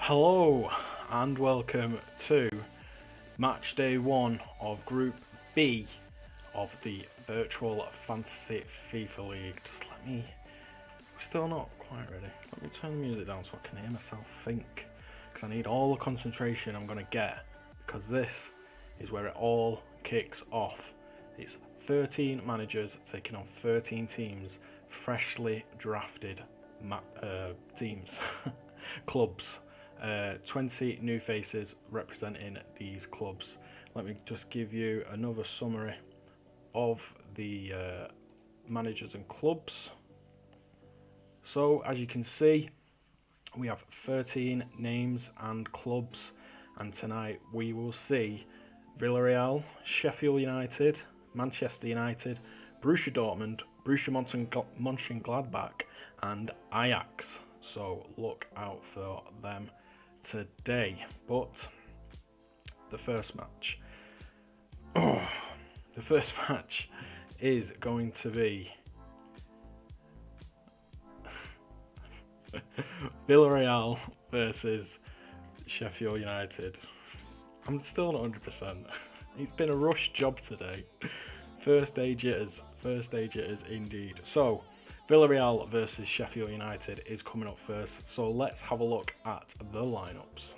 Hello and welcome to match day 1 of Group B of the Virtual Fantasy FIFA League. We're still not quite ready. Let me turn the music down so I can hear myself think, because I need all the concentration I'm going to get, because this is where it all kicks off. It's 13 managers taking on 13 teams, freshly drafted teams, clubs. 20 new faces representing these clubs. Let me just give you another summary of the managers and clubs. So as you can see, we have 13 names and clubs, and tonight we will see Villarreal, Sheffield United, Manchester United, Borussia Dortmund, Borussia Monchengladbach and Ajax. So look out for them today. But the first match is going to be Villarreal versus Sheffield United. I'm still not 100%. It's been a rush job today. First day jitters indeed. So Villarreal versus Sheffield United is coming up first, so let's have a look at the lineups.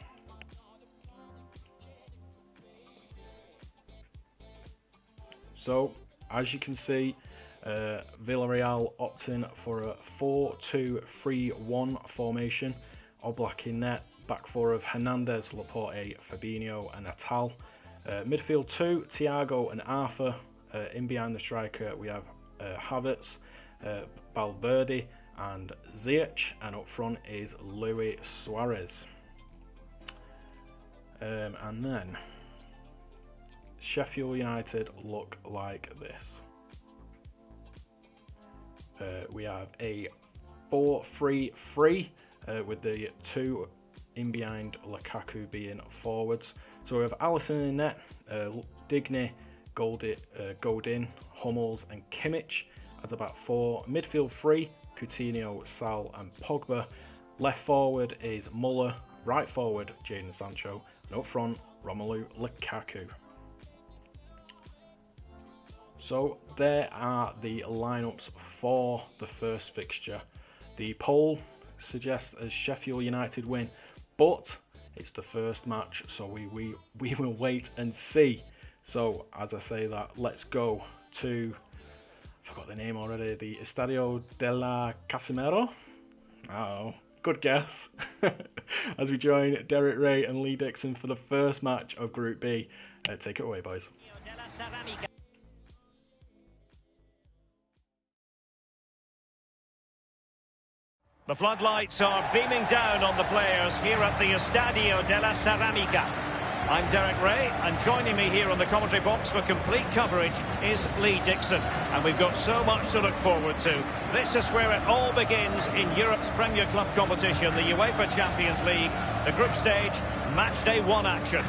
So, as you can see, Villarreal opting for a 4-2-3-1 formation. Oblak in net, back four of Hernandez, Laporte, Fabinho and Natal. Midfield 2, Thiago and Arthur. In behind the striker we have Havertz, Valverde and Ziyech, and up front is Luis Suarez. And then Sheffield United look like this. We have a 4-3-3 with the two in behind Lukaku being forwards. So we have Alisson in net, Digne, Godin, Hummels and Kimmich as about four. Midfield 3, Coutinho, Sal and Pogba. Left forward is Muller, right forward Jadon Sancho, and up front Romelu Lukaku. So there are the lineups for the first fixture. The poll suggests a Sheffield United win, but it's the first match, so we will wait and see. So as I say that, let's go to, I forgot the name already, the Estadio de la Casimiro. Oh, good guess. As we join Derek Ray and Lee Dixon for the first match of Group B. Take it away, boys. The floodlights are beaming down on the players here at the Estadio de la Ceramica. I'm Derek Ray, and joining me here on the commentary box for complete coverage is Lee Dixon. And we've got so much to look forward to. This is where it all begins in Europe's Premier Club competition, the UEFA Champions League, the group stage, match day 1 action.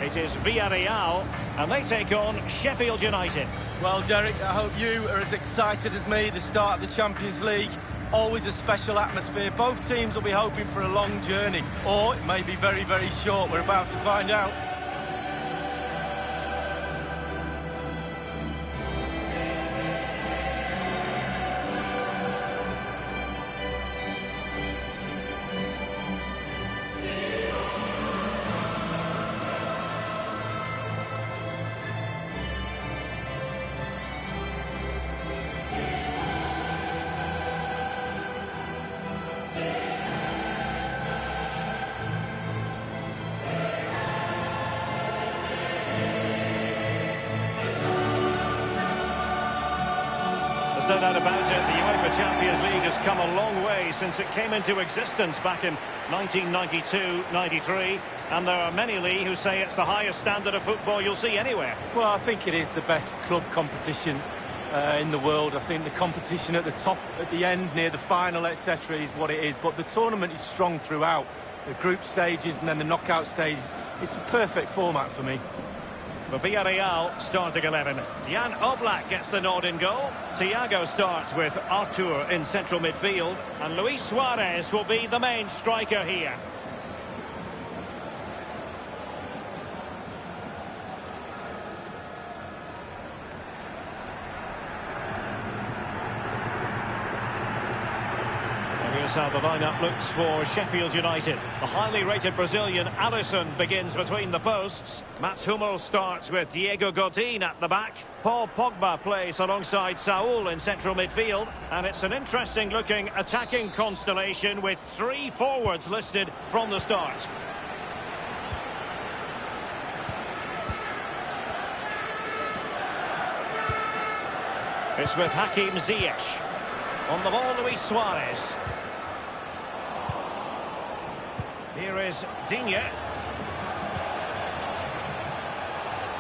It is Villarreal, and they take on Sheffield United. Well, Derek, I hope you are as excited as me. The start of the Champions League, always a special atmosphere. Both teams will be hoping for a long journey, or it may be very, very short. We're about to find out. There's no doubt about it, the UEFA Champions League has come a long way since it came into existence back in 1992-93, and there are many, Lee, who say it's the highest standard of football you'll see anywhere. Well, I think it is the best club competition in the world. I think the competition at the top, at the end, near the final, etc., is what it is, but the tournament is strong throughout. The group stages and then the knockout stages, it's the perfect format for me. The Villarreal starting 11. Jan Oblak gets the nod in goal. Thiago starts with Artur in central midfield. And Luis Suarez will be the main striker here. Here's how the lineup looks for Sheffield United. The highly rated Brazilian Alisson begins between the posts. Mats Hummels starts with Diego Godin at the back. Paul Pogba plays alongside Saul in central midfield. And it's an interesting looking attacking constellation with 3 forwards listed from the start. It's with Hakim Ziyech. On the ball, Luis Suarez. Here is Digne.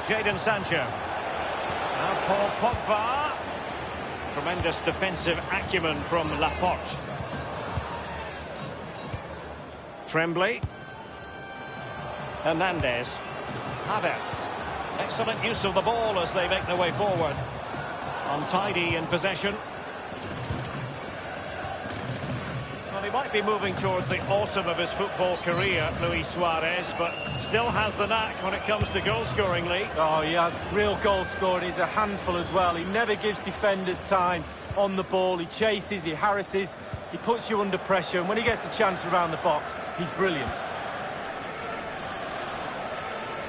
Jadon Sancho. Now Paul Pogba. Tremendous defensive acumen from Laporte. Tremblay. Hernandez. Havertz. Excellent use of the ball as they make their way forward. Untidy in possession. Well, he might be moving towards the autumn of his football career, Luis Suarez, but still has the knack when it comes to goal-scoring, Lee. Oh, he has real goal scoring. He's a handful as well. He never gives defenders time on the ball. He chases, he harasses, he puts you under pressure, and when he gets the chance around the box, he's brilliant.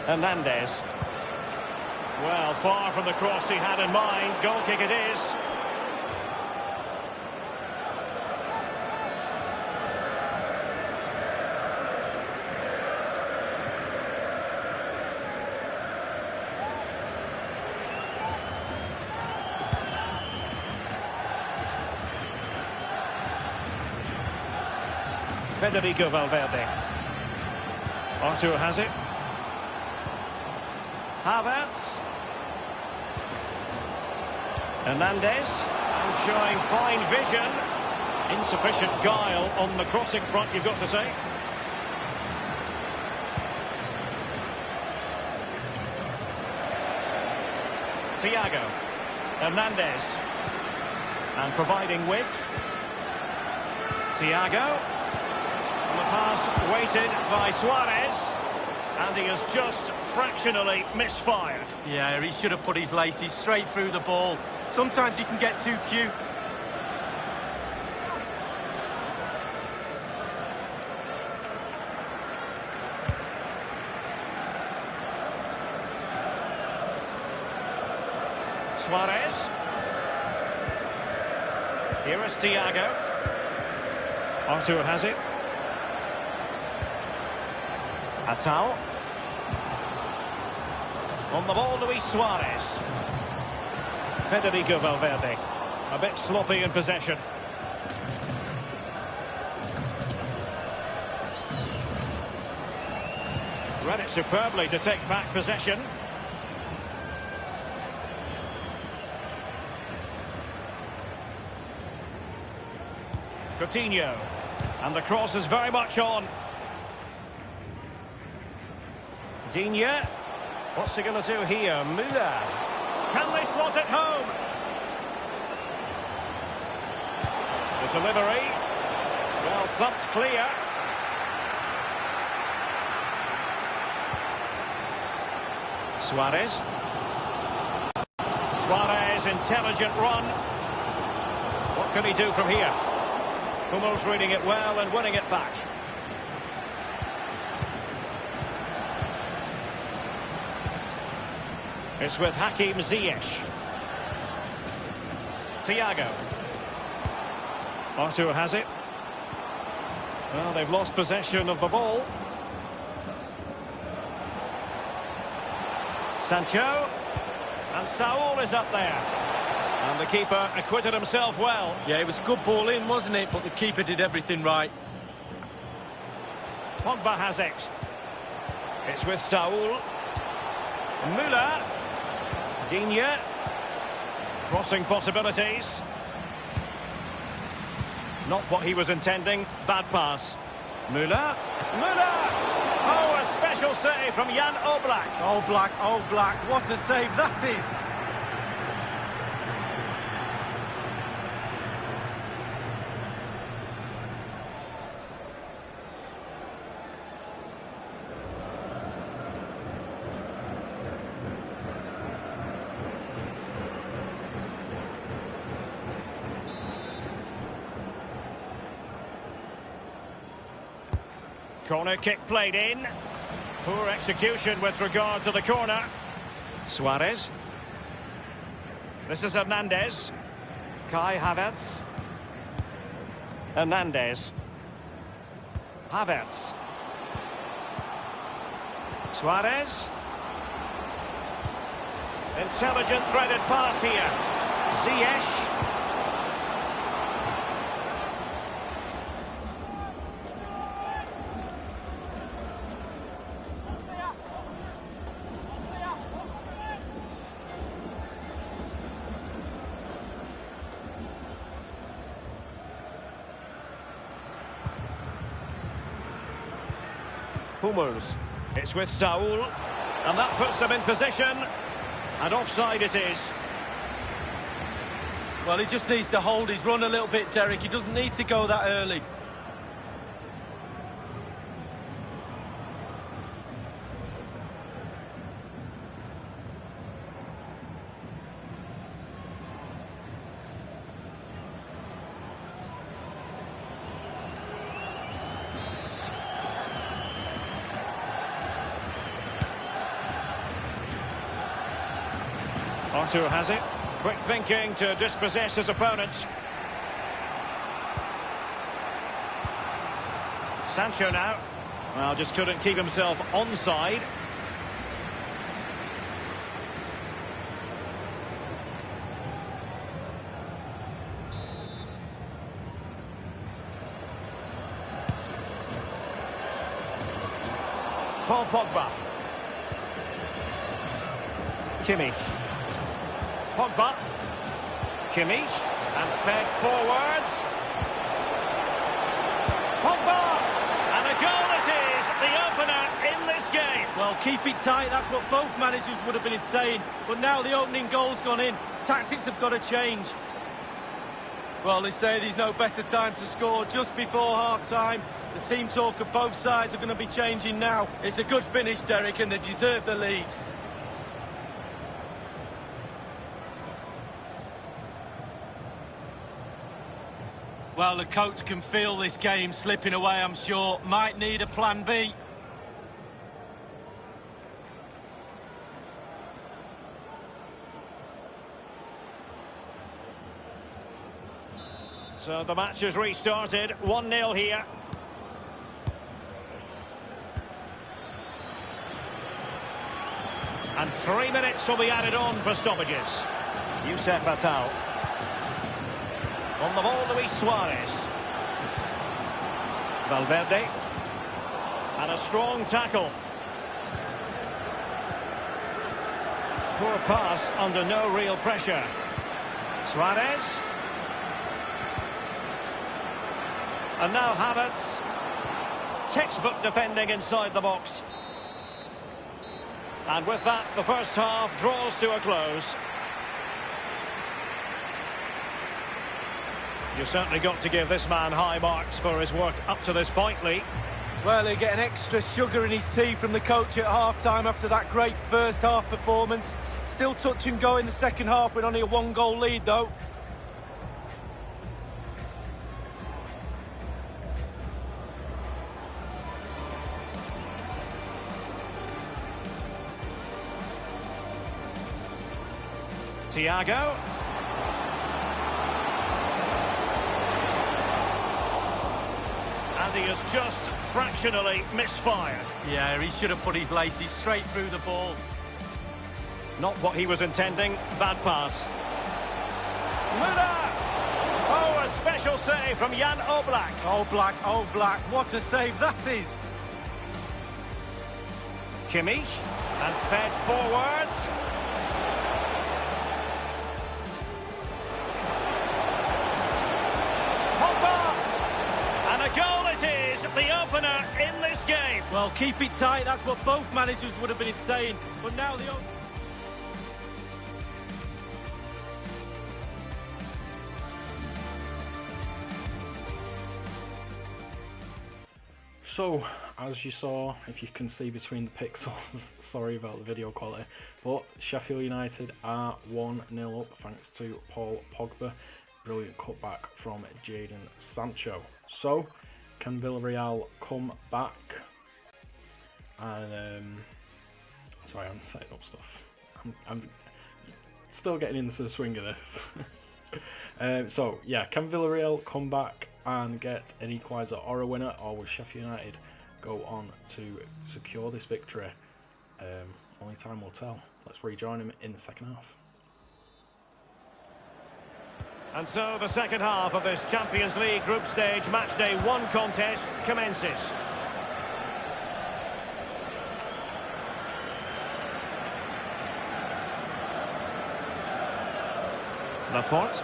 Hernandez. Well, far from the cross he had in mind. Goal kick it is. Federico Valverde. Arthur has it. Havertz. Hernandez. And showing fine vision. Insufficient guile on the crossing front, you've got to say. Thiago. Hernandez. And providing width. Thiago. And the pass weighted by Suarez. And he has just fractionally misfired. Yeah, he should have put his laces straight through the ball. Sometimes you can get too cute. Suarez. Here is Thiago. Arthur has it. Attal. On the ball, Luis Suarez. Federico Valverde. A bit sloppy in possession. Read it superbly to take back possession. Coutinho. And the cross is very much on. Digne. What's he going to do here? Müller. Can they slot it home? The delivery. Well, thumped clear. Suarez. Suarez, intelligent run. What can he do from here? Hummels reading it well and winning it back. It's with Hakim Ziyech. Thiago. Arthur has it. Well, they've lost possession of the ball. Sancho. And Saul is up there. And the keeper acquitted himself well. Yeah, it was a good ball in, wasn't it? But the keeper did everything right. Pogba has it. It's with Saul. Müller. Digne. Crossing possibilities. Not what he was intending. Bad pass. Müller. Müller! Oh, a special save from Jan Oblak. Oblak, what a save that is! Corner kick played in. Poor execution with regard to the corner. Suarez. This is Hernandez. Kai Havertz. Hernandez. Havertz. Suarez. Intelligent threaded pass here. Ziyech. Hummels. It's with Saul, and that puts them in position, and offside it is. Well, he just needs to hold his run a little bit, Derek. He doesn't need to go that early. Arthur has it. Quick thinking to dispossess his opponent. Sancho now. Well, just couldn't keep himself onside. Paul Pogba. Kimmich. Pogba. Kimmich. And fed forwards. Pogba. And a goal it is, the opener in this game. Well, keep it tight, that's what both managers would have been saying. But now the opening goal's gone in. Tactics have got to change. Well, they say there's no better time to score just before half-time. The team talk of both sides are going to be changing now. It's a good finish, Derek, and they deserve the lead. Well, the coach can feel this game slipping away, I'm sure. Might need a plan B. So the match has restarted, 1-0 here. And 3 minutes will be added on for stoppages. Youssef Attal. On the ball, Luis Suarez. Valverde. And a strong tackle. Poor pass under no real pressure. Suarez. And now Havertz. Textbook defending inside the box. And with that, the first half draws to a close. You've certainly got to give this man high marks for his work up to this point, Lee. Well, he'll get an extra sugar in his tea from the coach at half-time after that great first-half performance. Still touch and go in the second half with only a one-goal lead, though. Thiago. And he has just fractionally misfired. Yeah, he should have put his laces straight through the ball. Not what he was intending. Bad pass. Müller! Oh, a special save from Jan Oblak. Oblak, what a save that is. Kimmich. And fed forwards. And a goal it is, the opener in this game. Well, keep it tight, that's what both managers would have been saying. But now the... So, as you saw, if you can see between the pixels, sorry about the video quality, but Sheffield United are 1-0 up thanks to Paul Pogba. Brilliant cutback from Jadon Sancho. So, can Villarreal come back? And sorry, I'm setting up stuff. I'm still getting into the swing of this. So yeah, can Villarreal come back and get an equaliser or a winner, or will Sheffield United go on to secure this victory? Only time will tell. Let's rejoin him in the second half. And so the second half of this Champions League group stage match day 1 contest commences. Laporte.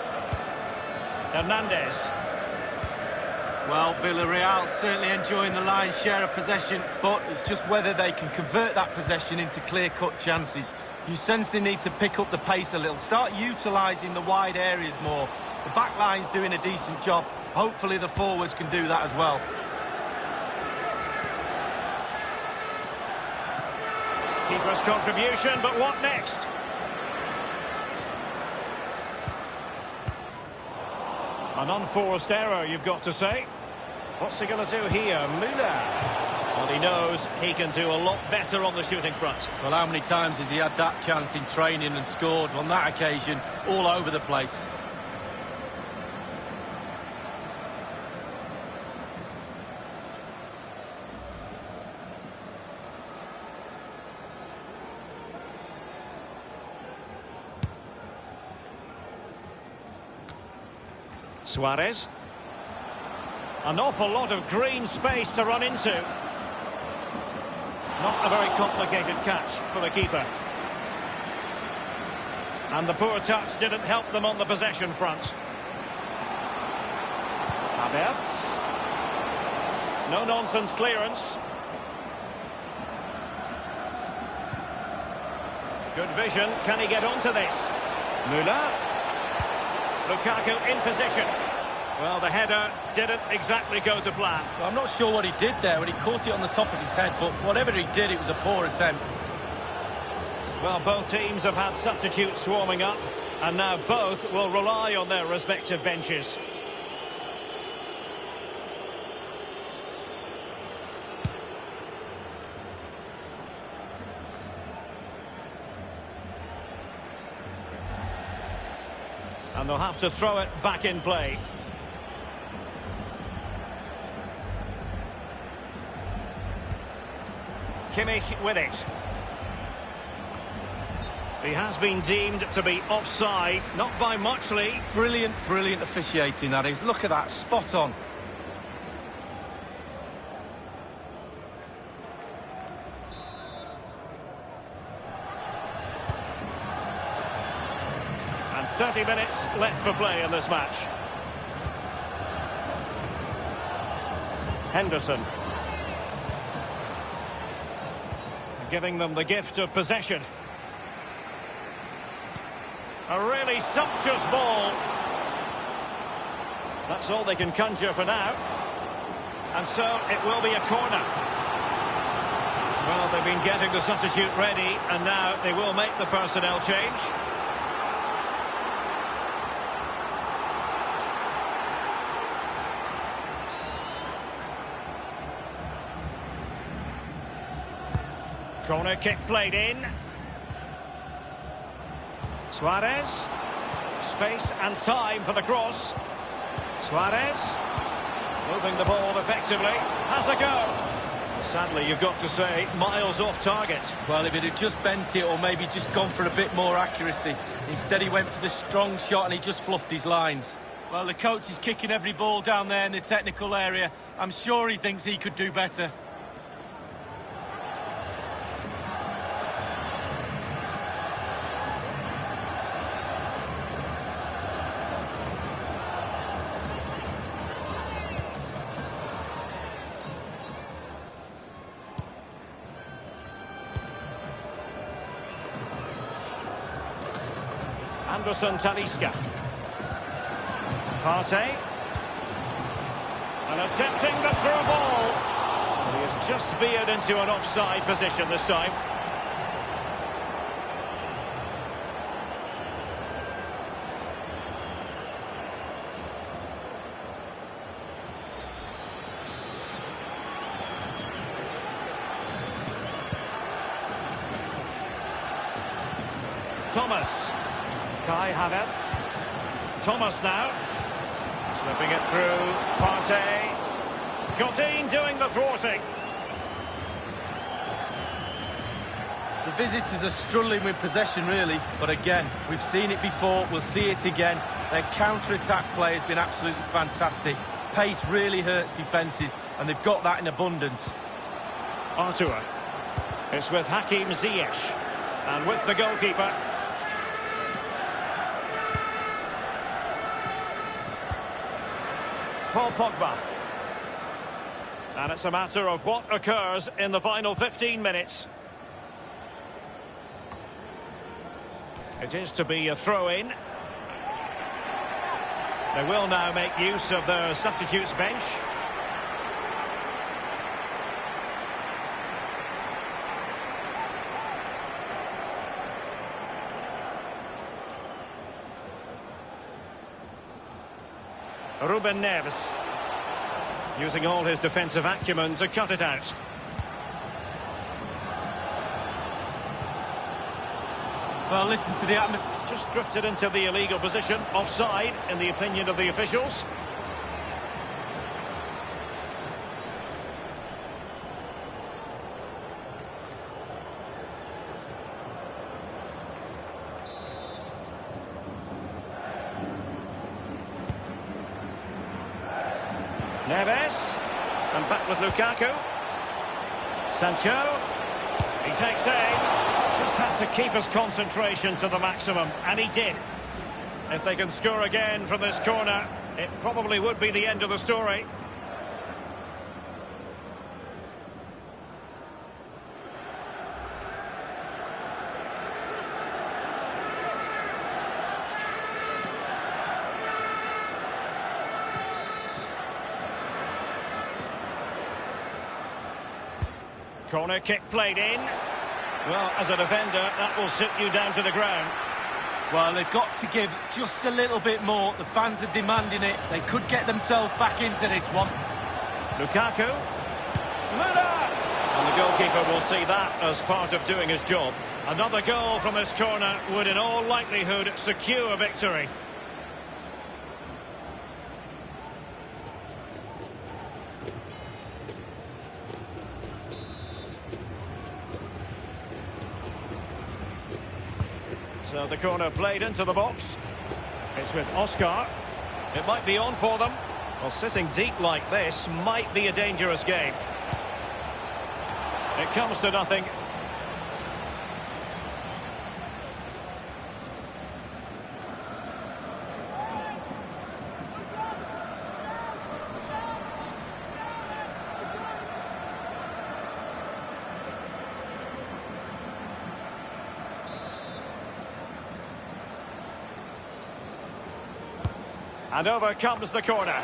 Hernandez. Well, Villarreal certainly enjoying the lion's share of possession, but it's just whether they can convert that possession into clear-cut chances. You sense they need to pick up the pace a little, start utilising the wide areas more. The back line's doing a decent job. Hopefully the forwards can do that as well. Keeper's contribution, but what next? An unforced error, you've got to say. What's he going to do here? Müller. Well, he knows he can do a lot better on the shooting front. Well, how many times has he had that chance in training and scored? On that occasion, all over the place. Suarez. An awful lot of green space to run into. Not a very complicated catch for the keeper. And the poor touch didn't help them on the possession front. Havertz. No-nonsense clearance. Good vision. Can he get onto this? Müller. Lukaku in position. Well, the header didn't exactly go to plan. Well, I'm not sure what he did there when he caught it on the top of his head, but whatever he did, it was a poor attempt. Well, both teams have had substitutes swarming up, and now both will rely on their respective benches. And they'll have to throw it back in play. Kimmich with it. He has been deemed to be offside, not by much, Lee. Brilliant, brilliant officiating, that is. Look at that, spot on. And 30 minutes left for play in this match. Henderson. Giving them the gift of possession. A really sumptuous ball. That's all they can conjure for now. And so it will be a corner. Well, they've been getting the substitute ready, and now they will make the personnel change. Corner kick played in. Suarez. Space and time for the cross. Suarez. Moving the ball effectively. Has a go. Sadly, you've got to say, miles off target. Well, if it had just bent it or maybe just gone for a bit more accuracy. Instead, he went for the strong shot and he just fluffed his lines. Well, the coach is kicking every ball down there in the technical area. I'm sure he thinks he could do better. Anderson Talisca. Partey. And attempting the through ball. He has just veered into an offside position this time. Thomas. Kai Havertz. Thomas now. Slipping it through. Partey. Godin doing the thwarting. The visitors are struggling with possession, really. But again, we've seen it before. We'll see it again. Their counter-attack play has been absolutely fantastic. Pace really hurts defences, and they've got that in abundance. Artur. It's with Hakim Ziyech. And with the goalkeeper. Paul Pogba. And it's a matter of what occurs in the final 15 minutes. It is to be a throw-in. They will now make use of their substitutes bench. Ruben Neves, using all his defensive acumen to cut it out. Well, listen to the atmosphere. Just drifted into the illegal position, offside, in the opinion of the officials. Neves, and back with Lukaku. Sancho, he takes aim. Just had to keep his concentration to the maximum, and he did. If they can score again from this corner, it probably would be the end of the story. Corner kick played in. Well, as a defender, that will sit you down to the ground. Well, they've got to give just a little bit more. The fans are demanding it. They could get themselves back into this one. Lukaku. Müller! And the goalkeeper will see that as part of doing his job. Another goal from this corner would in all likelihood secure victory. So the corner played into the box. It's with Oscar. It might be on for them. Well, sitting deep like this might be a dangerous game. It comes to nothing. And over comes the corner.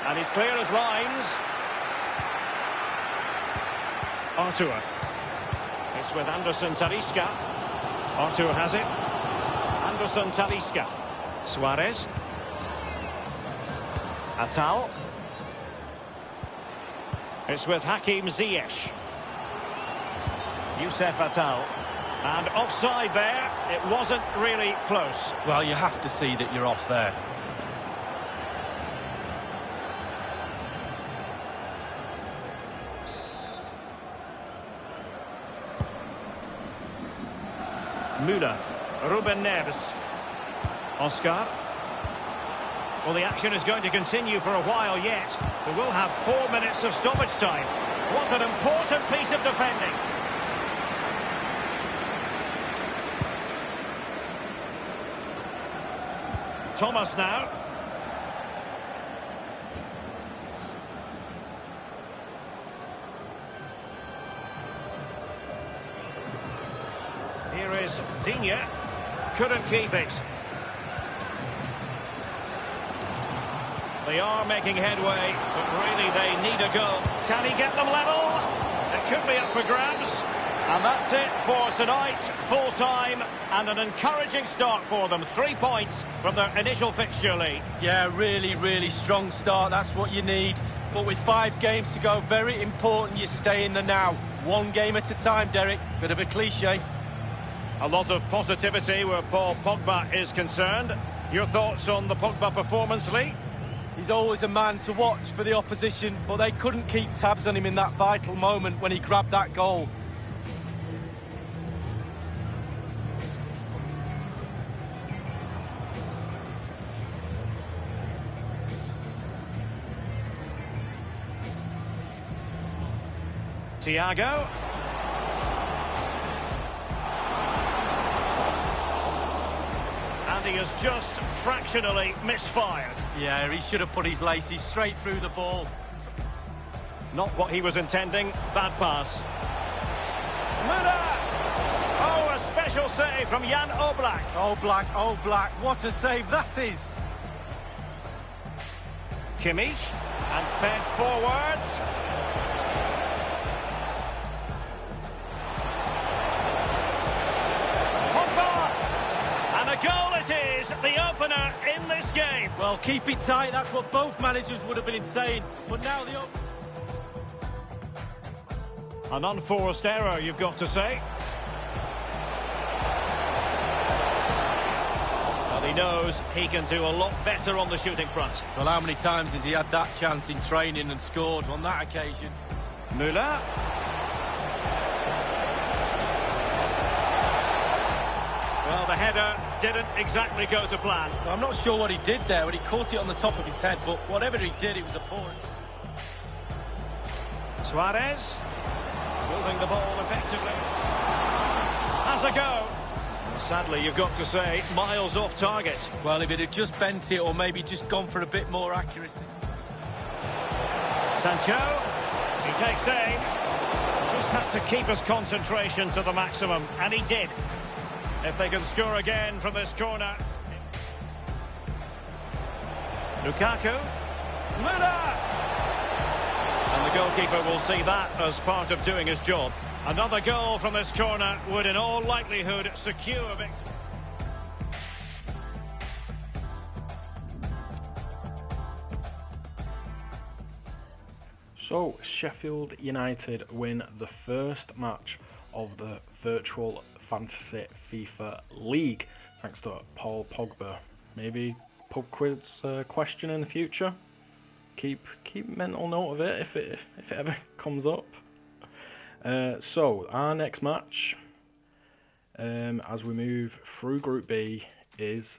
And he's clear as lines. Artur. It's with Anderson Talisca. Artur has it. Anderson Talisca. Suarez. Atal. It's with Hakim Ziyech. Youssef Atal. And offside there. It wasn't really close. Well, you have to see that you're off there. Müller, Ruben Neves, Oscar. Well, the action is going to continue for a while yet. We will have 4 minutes of stoppage time. What an important piece of defending. Thomas now. Here is Digne. Couldn't keep it. They are making headway, but really they need a goal. Can he get them level? It could be up for grabs. And that's it for tonight. Full time and an encouraging start for them. 3 points from their initial fixture lead. Yeah, really, really strong start. That's what you need. But with 5 games to go, very important you stay in the now. 1 game at a time, Derek. Bit of a cliche. A lot of positivity where Paul Pogba is concerned. Your thoughts on the Pogba performance, Lee? He's always a man to watch for the opposition, but they couldn't keep tabs on him in that vital moment when he grabbed that goal. Thiago. And he has just fractionally misfired. Yeah, he should have put his laces straight through the ball. Not what he was intending. Bad pass. Müller! Oh, a special save from Jan Oblak. Oblak, what a save that is. Kimmich, and fed forwards. Goal it is, the opener in this game. Well, keep it tight, that's what both managers would have been saying. But now the... An unforced error, you've got to say. Well, he knows he can do a lot better on the shooting front. Well, how many times has he had that chance in training and scored on that occasion? Müller. Well, the header didn't exactly go to plan. Well, I'm not sure what he did there when he caught it on the top of his head, but whatever he did, it was abhorrent. Suarez, moving the ball effectively. Has a go. And sadly, you've got to say, miles off target. Well, if it had just bent it or maybe just gone for a bit more accuracy. Sancho, he takes aim. Just had to keep his concentration to the maximum, and he did. If they can score again from this corner. Lukaku. Müller! And the goalkeeper will see that as part of doing his job. Another goal from this corner would in all likelihood secure a victory. So, Sheffield United win the first match of the Virtual Fantasy FIFA League, thanks to Paul Pogba. Maybe pub quiz question in the future. Keep mental note of it if it ever comes up. So our next match, as we move through Group B, is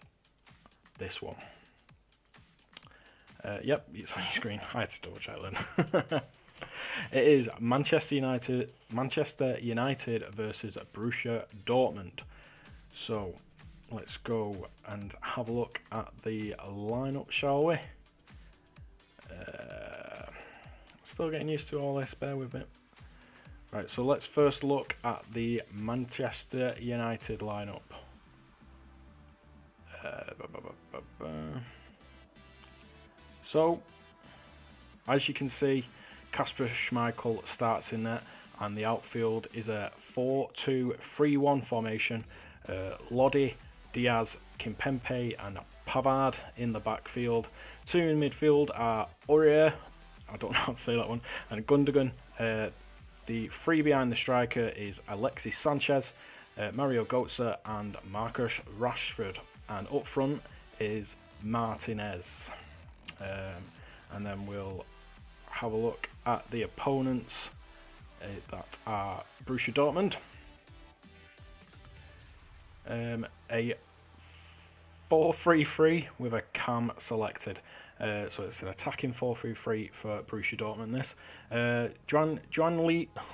this one. Yep, it's on your screen. I had to double check then. It is Manchester United versus Borussia Dortmund. So let's go and have a look at the lineup, shall we? Still getting used to all this, bear with me. Right, so let's first look at the Manchester United lineup. So, as you can see, Kasper Schmeichel starts in there, and the outfield is a 4-2-3-1 formation. Lodi, Diaz, Kimpembe and Pavard in the backfield. Two in midfield are Aurier, I don't know how to say that one, and Gundogan. The three behind the striker is Alexis Sanchez, Mario Götze and Marcus Rashford. And up front is Martinez. And then we'll have a look at the opponents that are Borussia Dortmund. A 4-3-3 with a cam selected. So it's an attacking 4-3-3 for Borussia Dortmund. This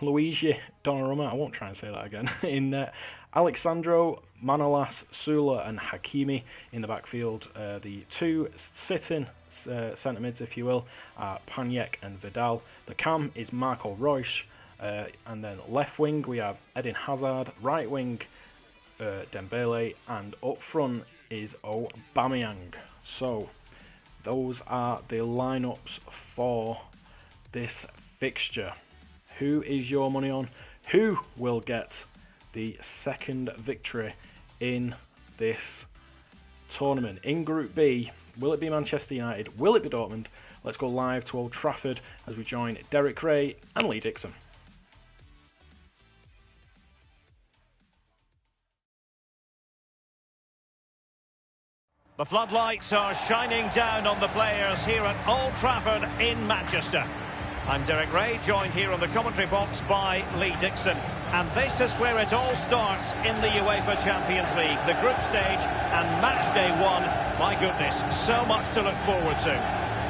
Luigi Donnarumma, I won't try and say that again. In Alexandro, Manolas, Sula and Hakimi in the backfield. The two sitting centre mids, if you will, are Paniek and Vidal. The cam is Marco Reus. And then left wing we have Eden Hazard. Right wing Dembele, and up front is Aubameyang. So those are the lineups for this fixture. Who is your money on? Who will get the second victory in this tournament? In Group B, will it be Manchester United? Will it be Dortmund? Let's go live to Old Trafford as we join Derek Ray and Lee Dixon. The floodlights are shining down on the players here at Old Trafford in Manchester. I'm Derek Ray, joined here on the commentary box by Lee Dixon. And this is where it all starts in the UEFA Champions League. The group stage and match day one. My goodness, so much to look forward to.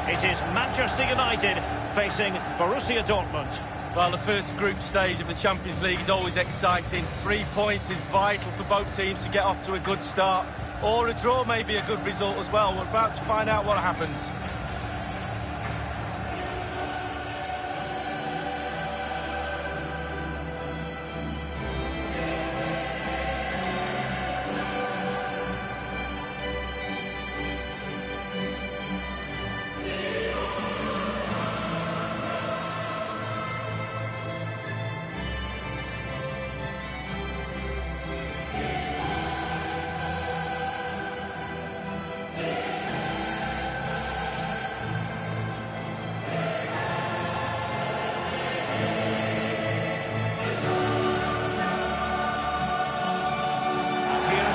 It is Manchester United facing Borussia Dortmund. Well, the first group stage of the Champions League is always exciting. 3 points is vital for both teams to get off to a good start. Or a draw may be a good result as well. We're about to find out what happens.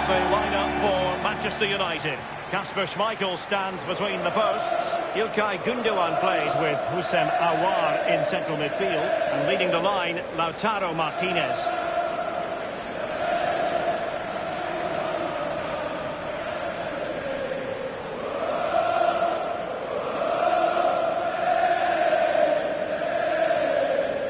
They line up for Manchester United. Kasper Schmeichel stands between the posts. İlkay Gündoğan plays with Houssem Aouar in central midfield. And leading the line, Lautaro Martinez.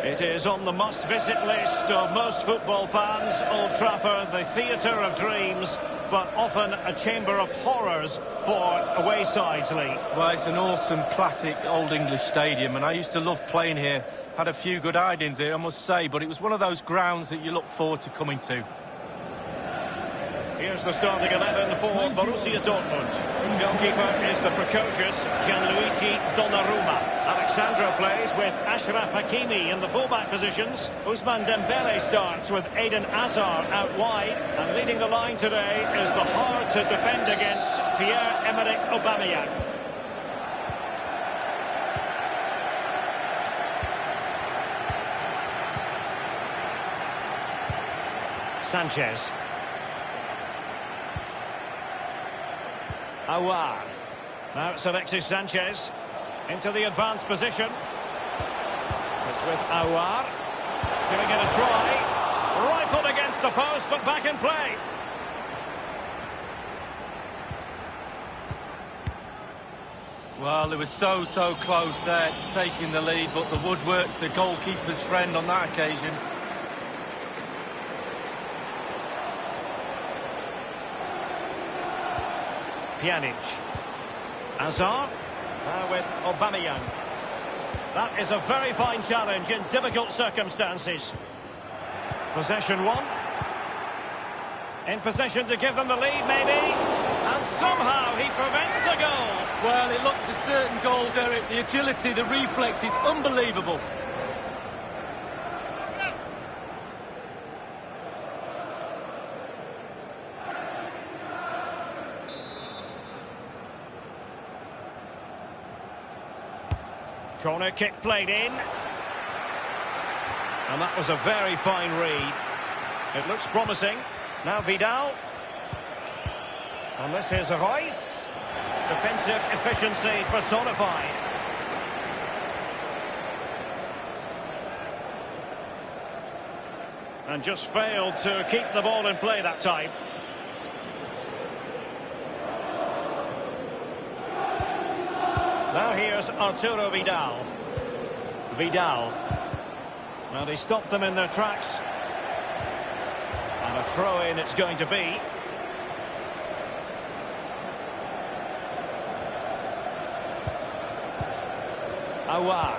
It is on the must-visit list of most football fans. Old Trafford, the theatre of dreams, but often a chamber of horrors for away sides, Lee. Well, it's an awesome, classic Old English stadium, and I used to love playing here. Had a few good idings here, I must say, but it was one of those grounds that you look forward to coming to. Here's the starting 11 for Borussia Dortmund. Goalkeeper is the precocious Gianluigi Donnarumma. Alexandro plays with Ashraf Hakimi in the fullback positions. Ousmane Dembele starts with Eden Hazard out wide. And leading the line today is the hard-to-defend against Pierre-Emerick Aubameyang. Sanchez. Aouar. Now it's Alexis Sanchez into the advanced position. It's with Aouar. Giving it a try. Rifled against the post, but back in play. Well, they were so close there to taking the lead, but the woodwork's the goalkeeper's friend on that occasion. Pjanic. Hazard. Now with Aubameyang. That is a very fine challenge in difficult circumstances. Possession one. In possession to give them the lead, maybe. And somehow he prevents a goal. Well, it looked a certain goal, Derek. The agility, the reflex is unbelievable. Corner kick played in. And that was a very fine read. It looks promising. Now Vidal. And this is Reus. Defensive efficiency personified. And just failed to keep the ball in play that time. Now here's Arturo Vidal. Vidal. Now they stopped them in their tracks. And a throw-in it's going to be. Aouar.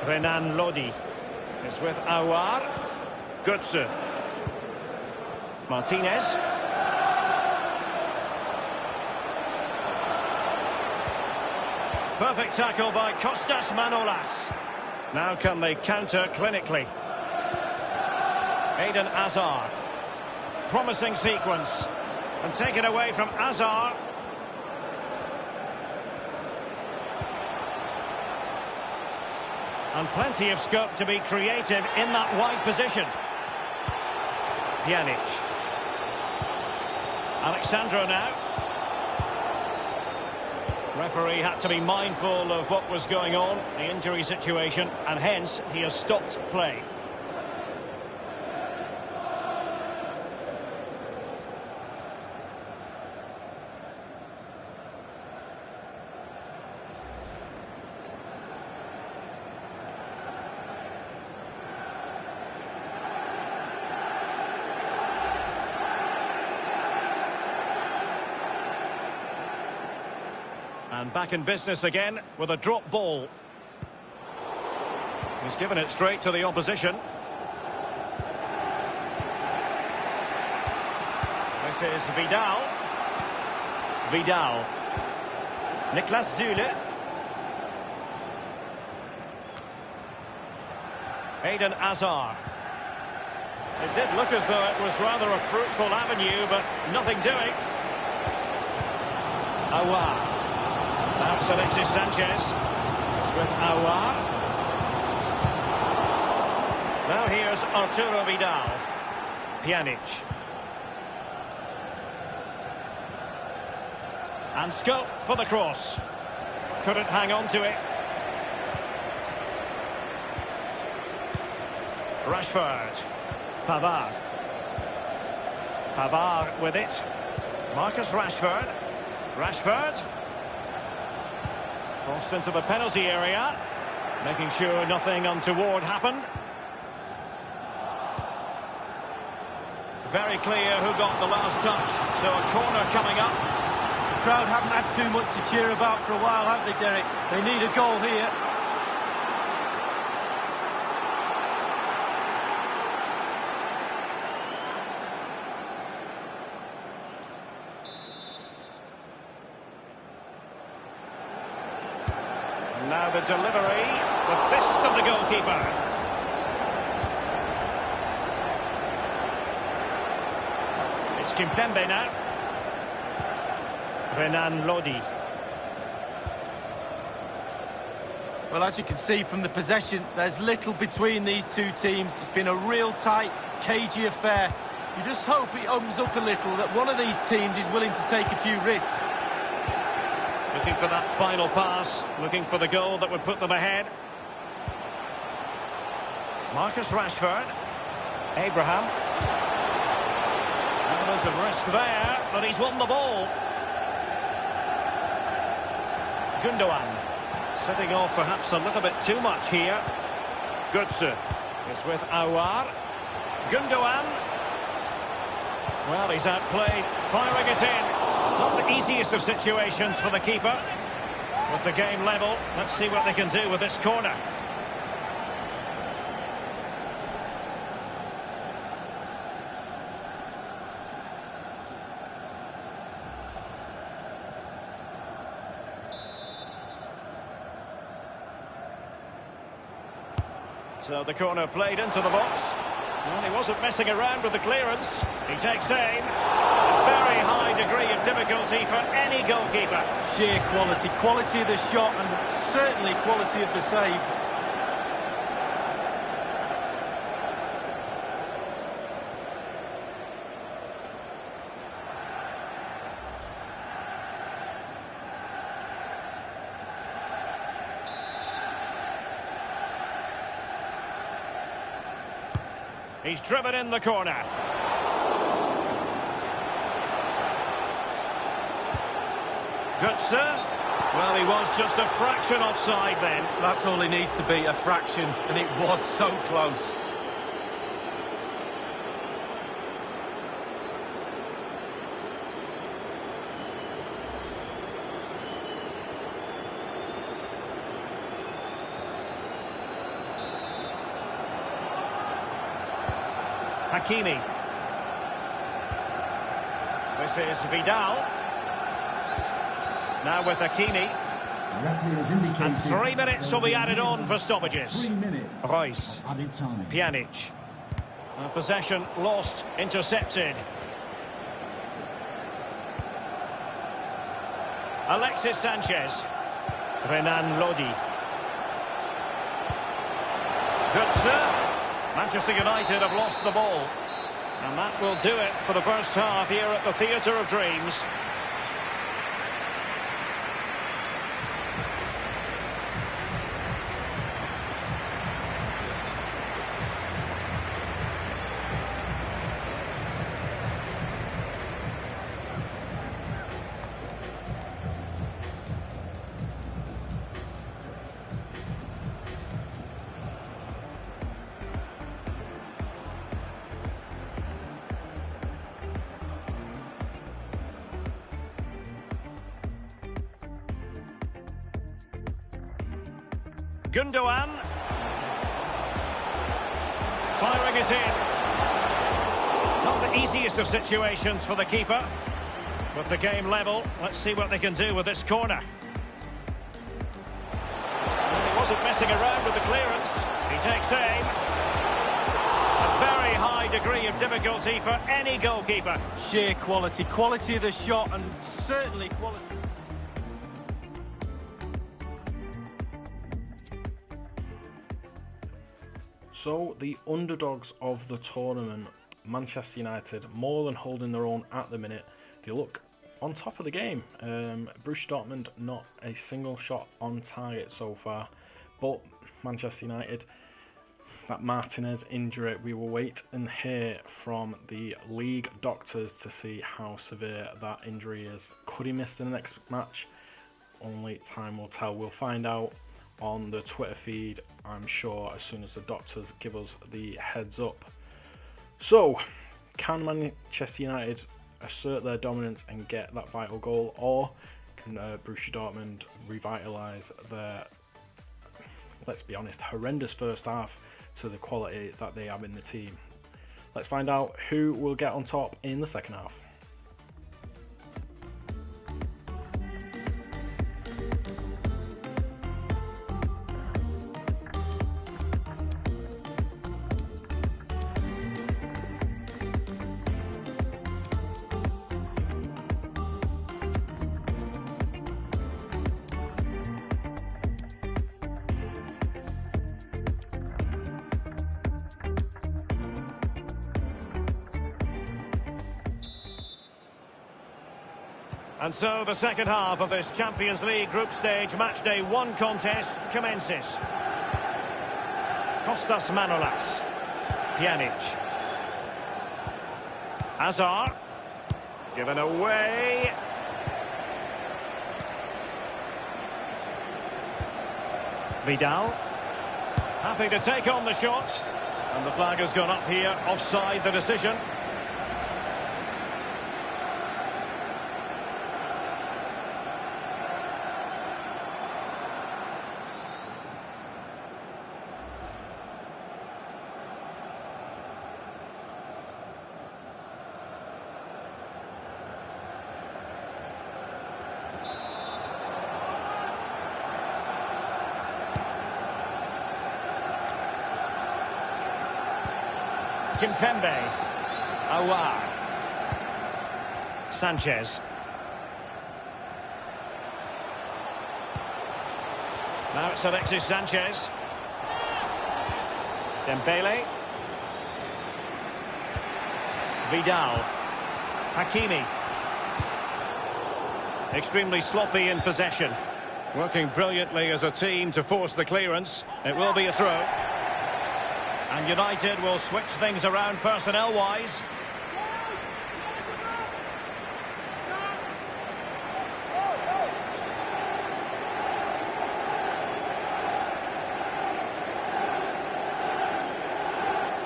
Renan Lodi is with Aouar. Götze. Martinez. Perfect tackle by Kostas Manolas. Now can they counter clinically? Eden Hazard. Promising sequence. And taken away from Hazard. And plenty of scope to be creative in that wide position. Pjanic. Alexandro now. Referee had to be mindful of what was going on, the injury situation, and hence he has stopped play. And back in business again with a drop ball. He's given it straight to the opposition. This is Vidal. Vidal. Niklas Süle. Eden Hazard. It did look as though it was rather a fruitful avenue, but nothing doing. Aouar. Perhaps Alexis Sanchez. It's with Aouar. Now here's Arturo Vidal. Pjanic. And scope for the cross. Couldn't hang on to it. Rashford. Pavard. Pavard with it. Marcus Rashford. Rashford. Crossed into the penalty area, making sure nothing untoward happened. Very clear who got the last touch, so a corner coming up. The crowd haven't had too much to cheer about for a while, have they, Derek? They need a goal here. Now the delivery, the fist of the goalkeeper. It's Kimpembe now. Renan Lodi. Well, as you can see from the possession, there's little between these two teams. It's been a real tight, cagey affair. You just hope it opens up a little, that one of these teams is willing to take a few risks. Looking for that final pass, looking for the goal that would put them ahead. Marcus Rashford. Abraham. Element of risk there, but he's won the ball. Gundogan. Sitting off perhaps a little bit too much here. Götze is with Aouar. Gundogan. Well, he's outplayed, firing it in. Not the easiest of situations for the keeper. With the game level, let's see what they can do with this corner. So the corner played into the box. Well, he wasn't messing around with the clearance. He takes aim. A very high degree of difficulty for any goalkeeper. Sheer quality. Quality of the shot and certainly quality of the save. He's driven in the corner. Götze. Well, he was just a fraction offside then. That's all he needs to be, a fraction, and it was so close. Hakimi. This is Vidal. Now with Hakimi. And 3 minutes will be added on for stoppages. 3 minutes. Reus. Added time. Pjanic. Possession lost, intercepted. Alexis Sanchez. Renan Lodi. Götze. Manchester United have lost the ball. And that will do it for the first half here at the Theatre of Dreams. Gundogan. Firing it in. Not the easiest of situations for the keeper. With the game level, let's see what they can do with this corner. Well, he wasn't messing around with the clearance. He takes aim. A very high degree of difficulty for any goalkeeper. Sheer quality. Quality of the shot and certainly quality. So, the underdogs of the tournament, Manchester United, more than holding their own at the minute. They look on top of the game. Borussia Dortmund, not a single shot on target so far. But Manchester United, that Martinez injury, we will wait and hear from the league doctors to see how severe that injury is. Could he miss the next match? Only time will tell. We'll find out on the Twitter feed, I'm sure, as soon as the doctors give us the heads up. So, can Manchester United assert their dominance and get that vital goal, or can Borussia Dortmund revitalise their, let's be honest, horrendous first half to the quality that they have in the team? Let's find out who will get on top in the second half. And so the second half of this Champions League group stage matchday 1 contest commences. Kostas Manolas. Pjanic. Hazard. Given away. Vidal. Happy to take on the shot. And the flag has gone up here, offside the decision. Kimpembe. Aouar. Sanchez. Now it's Alexis Sanchez. Dembele. Vidal. Hakimi. Extremely sloppy in possession. Working brilliantly as a team to force the clearance. It will be a throw. And United will switch things around personnel-wise.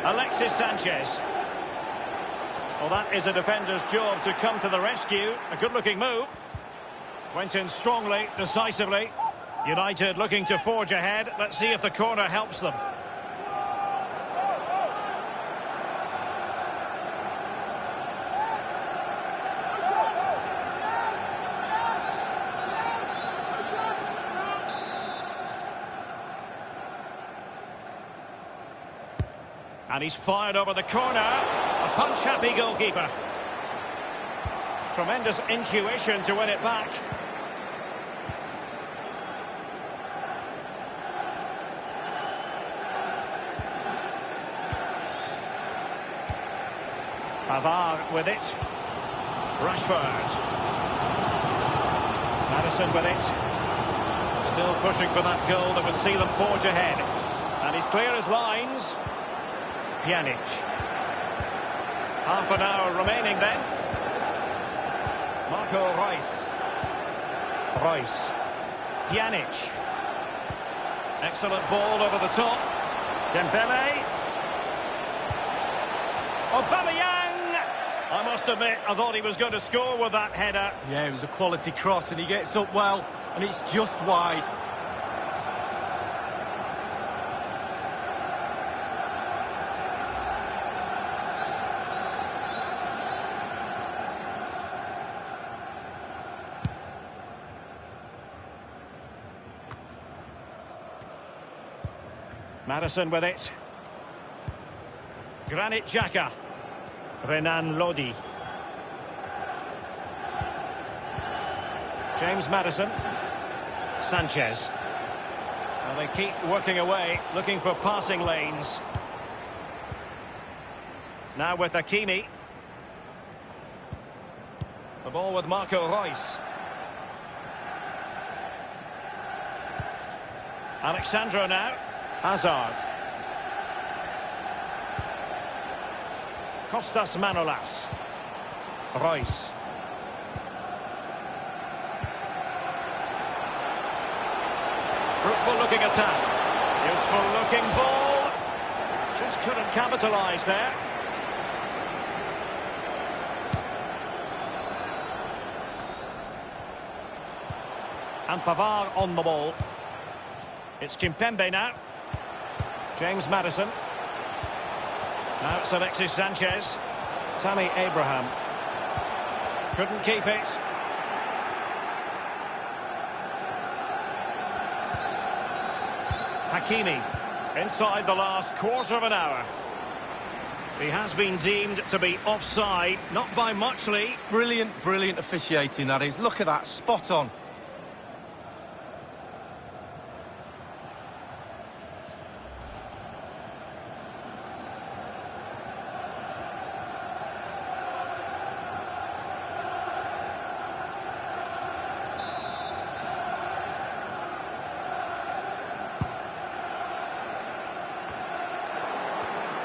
Alexis Sanchez. Well, that is a defender's job to come to the rescue. A good-looking move. Went in strongly, decisively. United looking to forge ahead. Let's see if the corner helps them. And he's fired over the corner. A punch-happy goalkeeper. Tremendous intuition to win it back. Pavard with it. Rashford. Madison with it. Still pushing for that goal that would see them forge ahead. And he's clear as lines. Pjanic. Half an hour remaining then. Marco Reus. Pjanic. Excellent ball over the top. Dembele. Aubameyang. I must admit, I thought he was going to score with that header. Yeah, it was a quality cross and he gets up well and it's just wide. Madison with it. Granit Xhaka. Renan Lodi. James Madison. Sanchez. And they keep working away, looking for passing lanes. Now with Hakimi. The ball with Marco Reus. Alexandro now. Hazard. Kostas Manolas. Reus. Fruitful looking attack. Useful looking ball. Just couldn't capitalise there. And Pavard on the ball. It's Kimpembe now. James Madison. Now it's Alexis Sanchez. Tammy Abraham. Couldn't keep it. Hakimi. Inside the last quarter of an hour. He has been deemed to be offside. Not by much, Lee. Brilliant, brilliant officiating, that is. Look at that, spot on.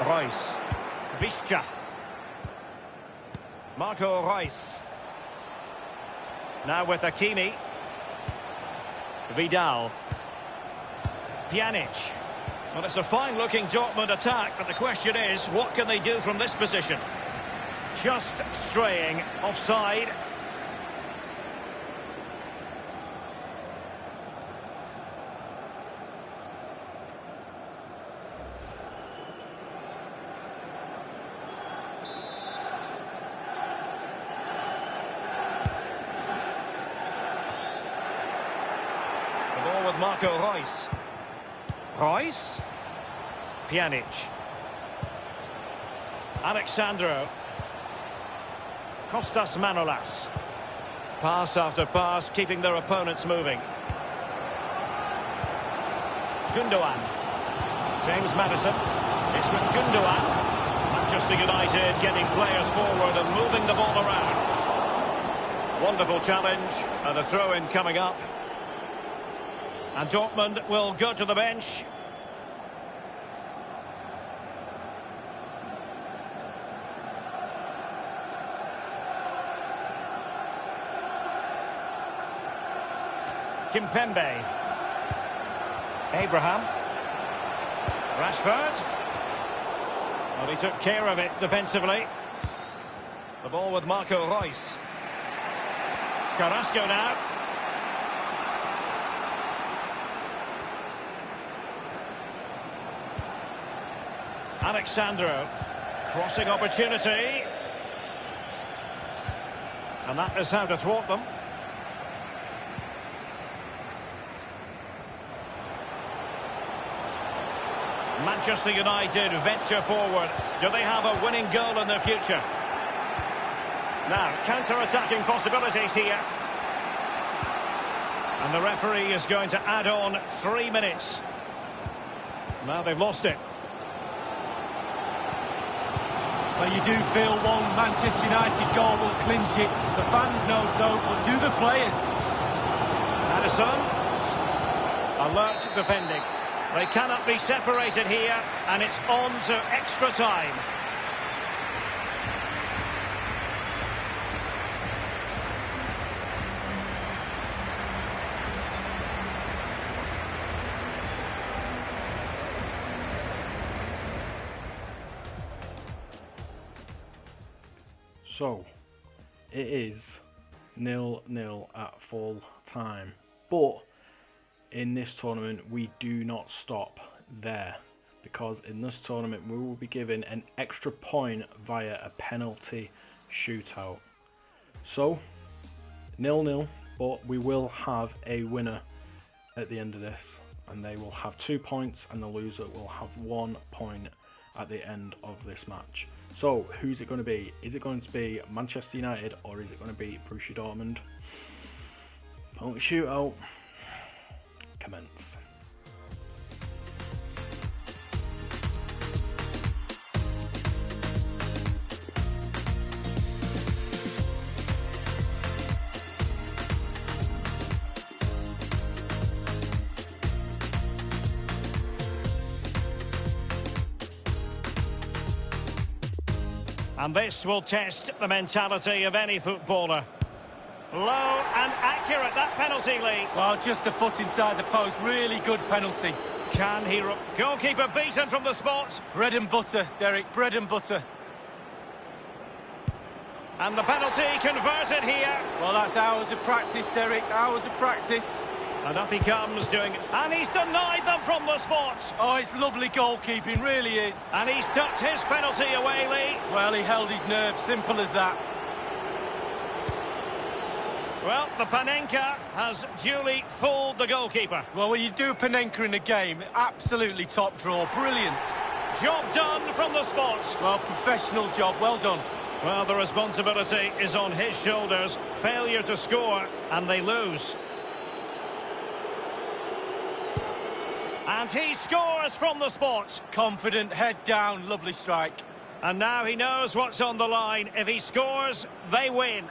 Reus. Visca. Marco Reus. Now with Hakimi. Vidal. Pjanic. Well, it's a fine-looking Dortmund attack, but the question is, what can they do from this position? Just straying offside. With Marco Reus. Reus. Pjanic. Alexandro. Kostas Manolas. Pass after pass, keeping their opponents moving. Gundogan. James Madison. It's with Gundogan. Manchester United getting players forward and moving the ball around. Wonderful challenge, and a throw-in coming up. And Dortmund will go to the bench. Kimpembe. Abraham. Rashford. Well, he took care of it defensively. The ball with Marco Reus. Carrasco now. Alexandro, crossing opportunity, and that is how to thwart them. Manchester United venture forward. Do they have a winning goal in their future? Now, counter-attacking possibilities here. And the referee is going to add on 3 minutes. Now they've lost it. Well, you do feel one Manchester United goal will clinch it. The fans know so, but do the players? Madison. Alert defending. They cannot be separated here, and it's on to extra time. So, it is 0-0 at full time. But in this tournament, we do not stop there. Because in this tournament, we will be given an extra point via a penalty shootout. So, 0-0, but we will have a winner at the end of this. and they will have 2 points, and the loser will have 1 point at the end of this match. So, who's it going to be? Is it going to be Manchester United, or is it going to be Borussia Dortmund? Penalty shootout. Commence. And this will test the mentality of any footballer. Low and accurate, that penalty, Lee. Well, just a foot inside the post. Really good penalty. Can he... Goalkeeper beaten from the spot. Bread and butter, Derek. Bread and butter. And the penalty converted here. Well, that's hours of practice, Derek. Hours of practice. And up he comes doing... And he's denied them from the spot. Oh, it's lovely goalkeeping, really is. And he's tucked his penalty away, Lee. Well, he held his nerve, simple as that. Well, the Panenka has duly fooled the goalkeeper. Well, when you do a Panenka in a game, absolutely top draw, brilliant. Job done from the spot. Well, professional job, well done. Well, the responsibility is on his shoulders. Failure to score, and they lose. And he scores from the spot. Confident, head down, lovely strike. And now he knows what's on the line. If he scores, they win.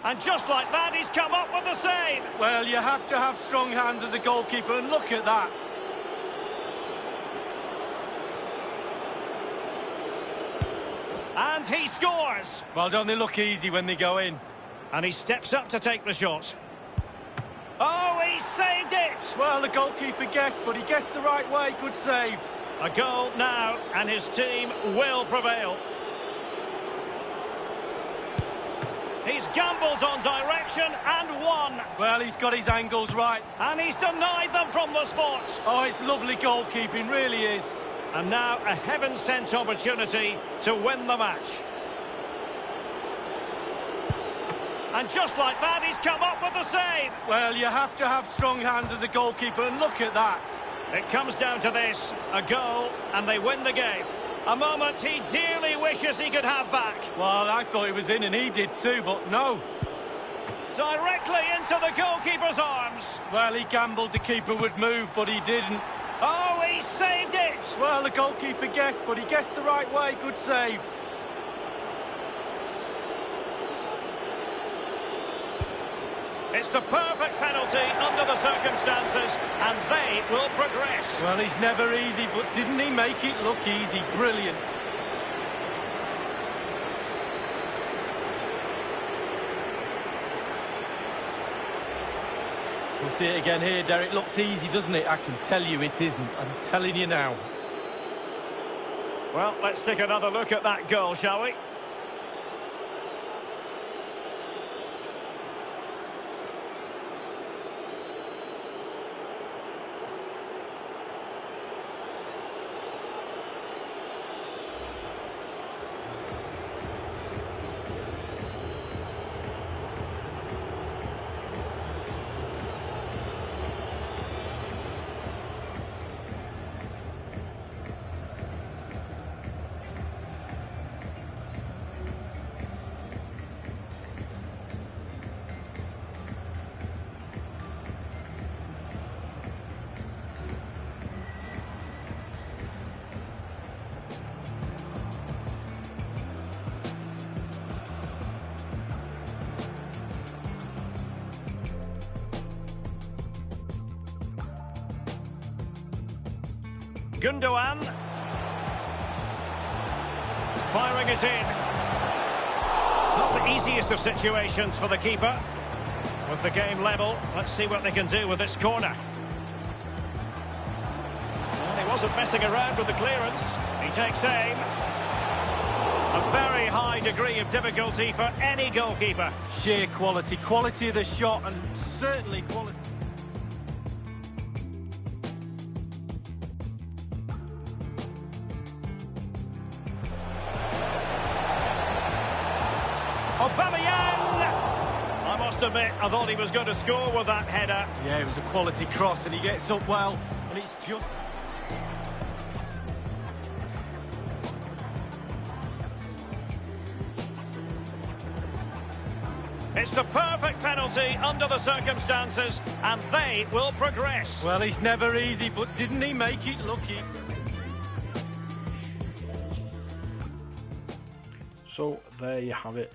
And just like that, he's come up with the save. Well, you have to have strong hands as a goalkeeper, and look at that. And he scores. Well, don't they look easy when they go in? And he steps up to take the shot. Oh, he saved it! Well, the goalkeeper guessed, but he guessed the right way. Good save. A goal now, and his team will prevail. He's gambled on direction and won. Well, he's got his angles right. And he's denied them from the spot. Oh, it's lovely goalkeeping, really is. And now a heaven-sent opportunity to win the match. And just like that, he's come up with the save. Well, you have to have strong hands as a goalkeeper, and look at that. It comes down to this, a goal, and they win the game. A moment he dearly wishes he could have back. Well, I thought he was in, and he did too, but no. Directly into the goalkeeper's arms. Well, he gambled the keeper would move, but he didn't. Oh, he saved it. Well, the goalkeeper guessed, but he guessed the right way. Good save. It's the perfect penalty under the circumstances, and they will progress. Well, he's never easy, but didn't he make it look easy? Brilliant. We'll see it again here, Derek. Looks easy, doesn't it? I can tell you it isn't. I'm telling you now. Well, let's take another look at that goal, shall we? Gundogan. Firing it in. Not the easiest of situations for the keeper. With the game level, let's see what they can do with this corner. And he wasn't messing around with the clearance. He takes aim. A very high degree of difficulty for any goalkeeper. Sheer quality. Quality of the shot, and certainly quality. must admit, I thought he was going to score with that header. Yeah, it was a quality cross and he gets up well, and it's just... It's the perfect penalty under the circumstances, and they will progress. Well, it's never easy, but didn't he make it lucky? So there you have it.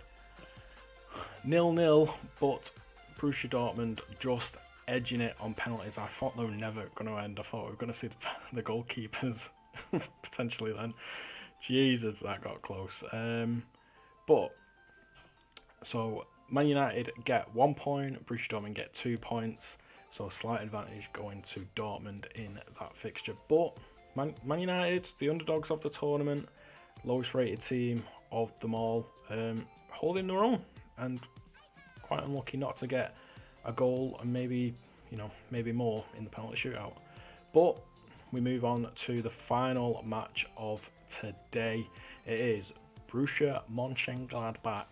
0-0, but Borussia Dortmund just edging it on penalties. I thought they were never going to end. I thought we were going to see the goalkeepers potentially then. Jesus, that got close. So Man United get 1 point, Borussia Dortmund get 2 points. So a slight advantage going to Dortmund in that fixture. But Man United, the underdogs of the tournament, lowest rated team of them all, holding their own and quite unlucky not to get a goal and maybe more in the penalty shootout. But we move on to the final match of today. It is Borussia Monchengladbach,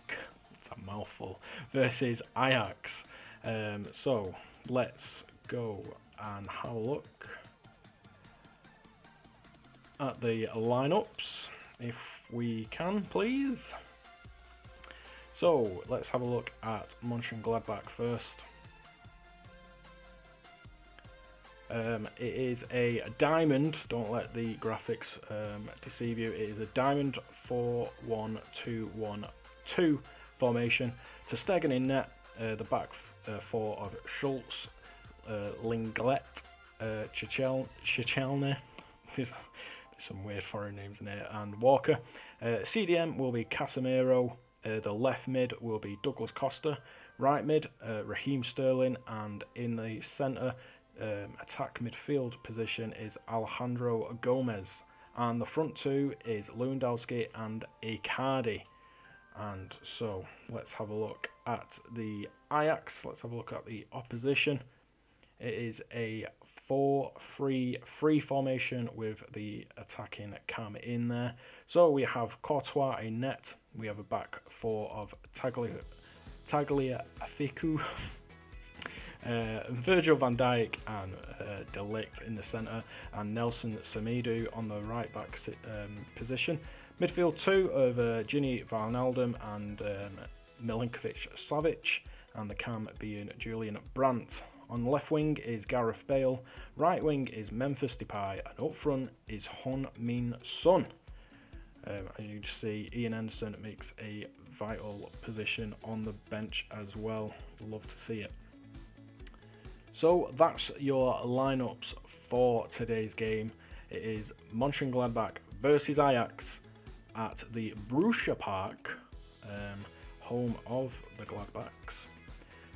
it's a mouthful, versus Ajax. So let's go and have a look at the lineups if we can, please. So let's have a look at Monchengladbach first. It is a diamond, don't let the graphics deceive you, it is a diamond 4-1-2-1-2 formation. To Stegen in net, the back four of Schultz, Linglet, Chichelny, there's some weird foreign names in here, and Walker. CDM will be Casemiro, the left mid will be Douglas Costa, right mid Raheem Sterling, and in the centre attack midfield position is Alejandro Gomez, and the front two is Lewandowski and Icardi. And so let's have a look at the Ajax, let's have a look at the opposition. It is a 4-3-3 formation with the attacking cam in there. So we have Courtois in net, we have a back four of Tagliafico, Virgil van Dijk and De Ligt in the centre, and Nelson Semedo on the right back position. Midfield two of Gini Wijnaldum and Milinkovic-Savic, and the cam being Julian Brandt. On the left wing is Gareth Bale, right wing is Memphis Depay, and up front is Heung-min Son. As you can see, Ian Anderson makes a vital position on the bench as well. Love to see it. So that's your lineups for today's game. It is Monchengladbach versus Ajax at the Borussia Park, home of the Gladbachs.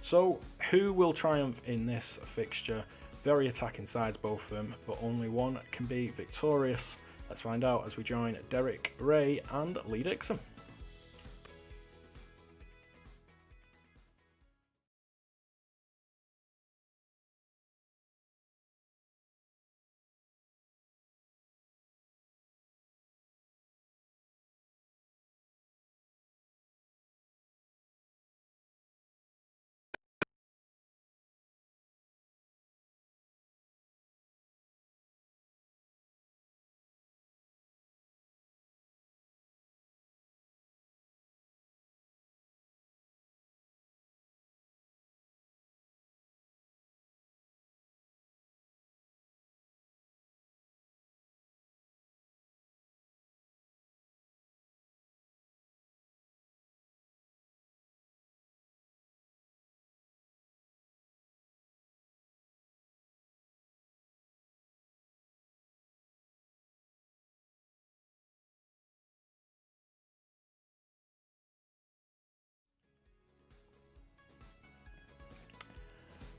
So who will triumph in this fixture? Very attacking sides, both of them, but only one can be victorious. Let's find out as we join Derek Ray and Lee Dixon.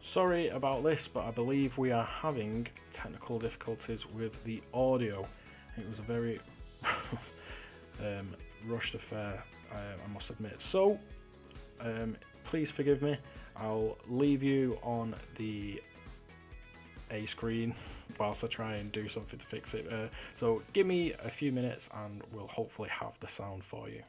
Sorry about this, but I believe we are having technical difficulties with the audio. It was a very rushed affair, I must admit. So, please forgive me. I'll leave you on the A screen whilst I try and do something to fix it. So give me a few minutes and we'll hopefully have the sound for you.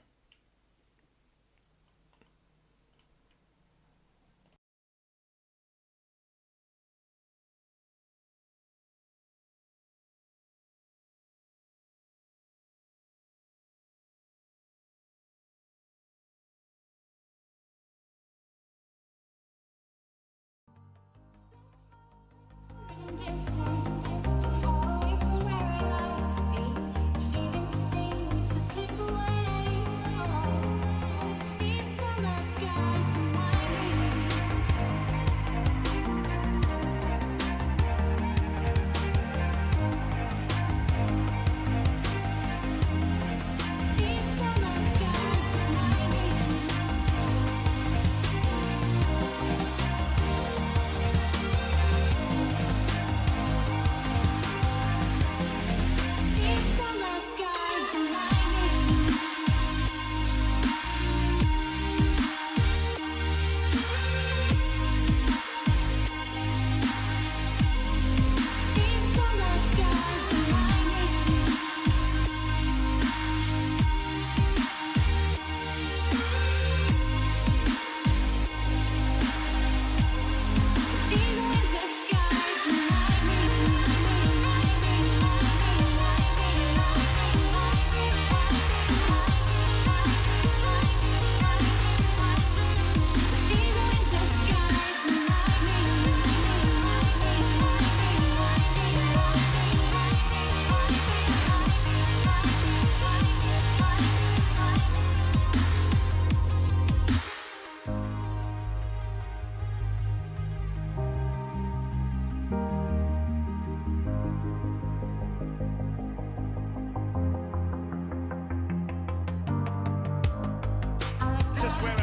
to swear it.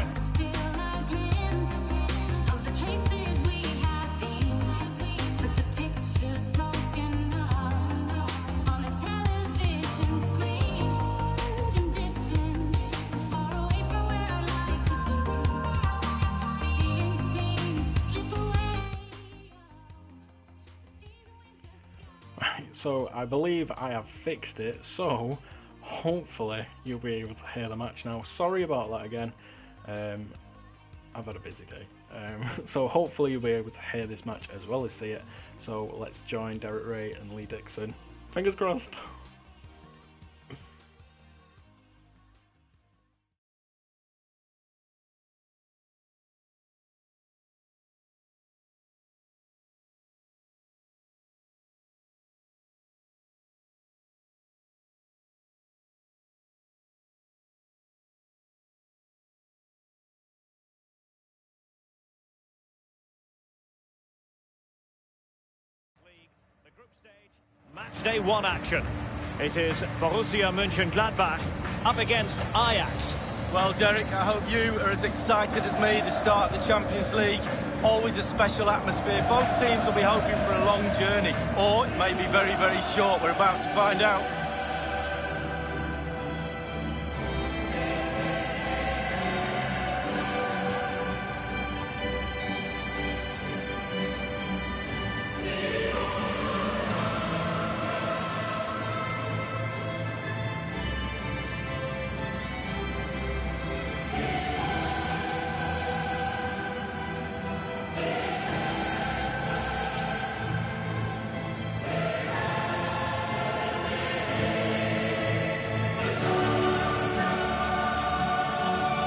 So I believe I have fixed it, so hopefully you'll be able to hear the match now. Sorry about that again. I've had a busy day. So hopefully you'll be able to hear this match as well as see it. So let's join Derek Ray and Lee Dixon. Fingers crossed. The group stage, match day 1 action. It is Borussia Monchengladbach up against Ajax. Well, Derek, I hope you are as excited as me to start the Champions League. Always a special atmosphere. Both teams will be hoping for a long journey, or it may be very, very short. We're about to find out.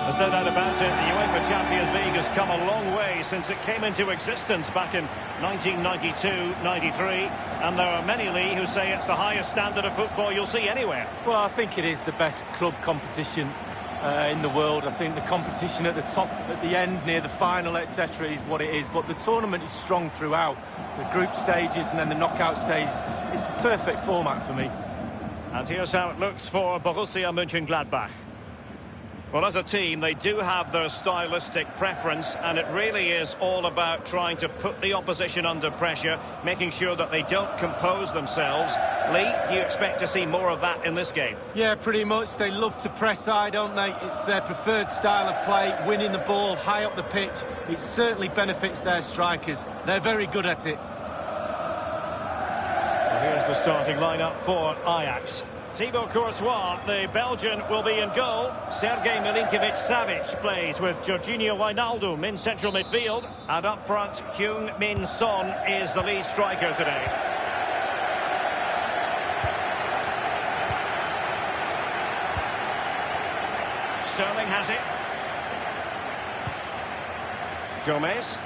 There's no doubt about it, the UEFA Champions League has come a long way since it came into existence back in 1992-93, and there are many, Lee, who say it's the highest standard of football you'll see anywhere. Well, I think it is the best club competition in the world. I think the competition at the top, at the end, near the final, etc., is what it is. But the tournament is strong throughout. The group stages and then the knockout stage is the perfect format for me. And here's how it looks for Borussia Mönchengladbach. Well, as a team, they do have their stylistic preference, and it really is all about trying to put the opposition under pressure, making sure that they don't compose themselves. Lee, do you expect to see more of that in this game? Yeah, pretty much. They love to press high, don't they? It's their preferred style of play, winning the ball high up the pitch. It certainly benefits their strikers. They're very good at it. Well, here's the starting lineup for Ajax. Thibaut Courtois, the Belgian, will be in goal. Sergej Milinkovic-Savic plays with Jorginho Wijnaldum in central midfield. And up front, Heung-min Son is the lead striker today. Sterling has it. Gomez.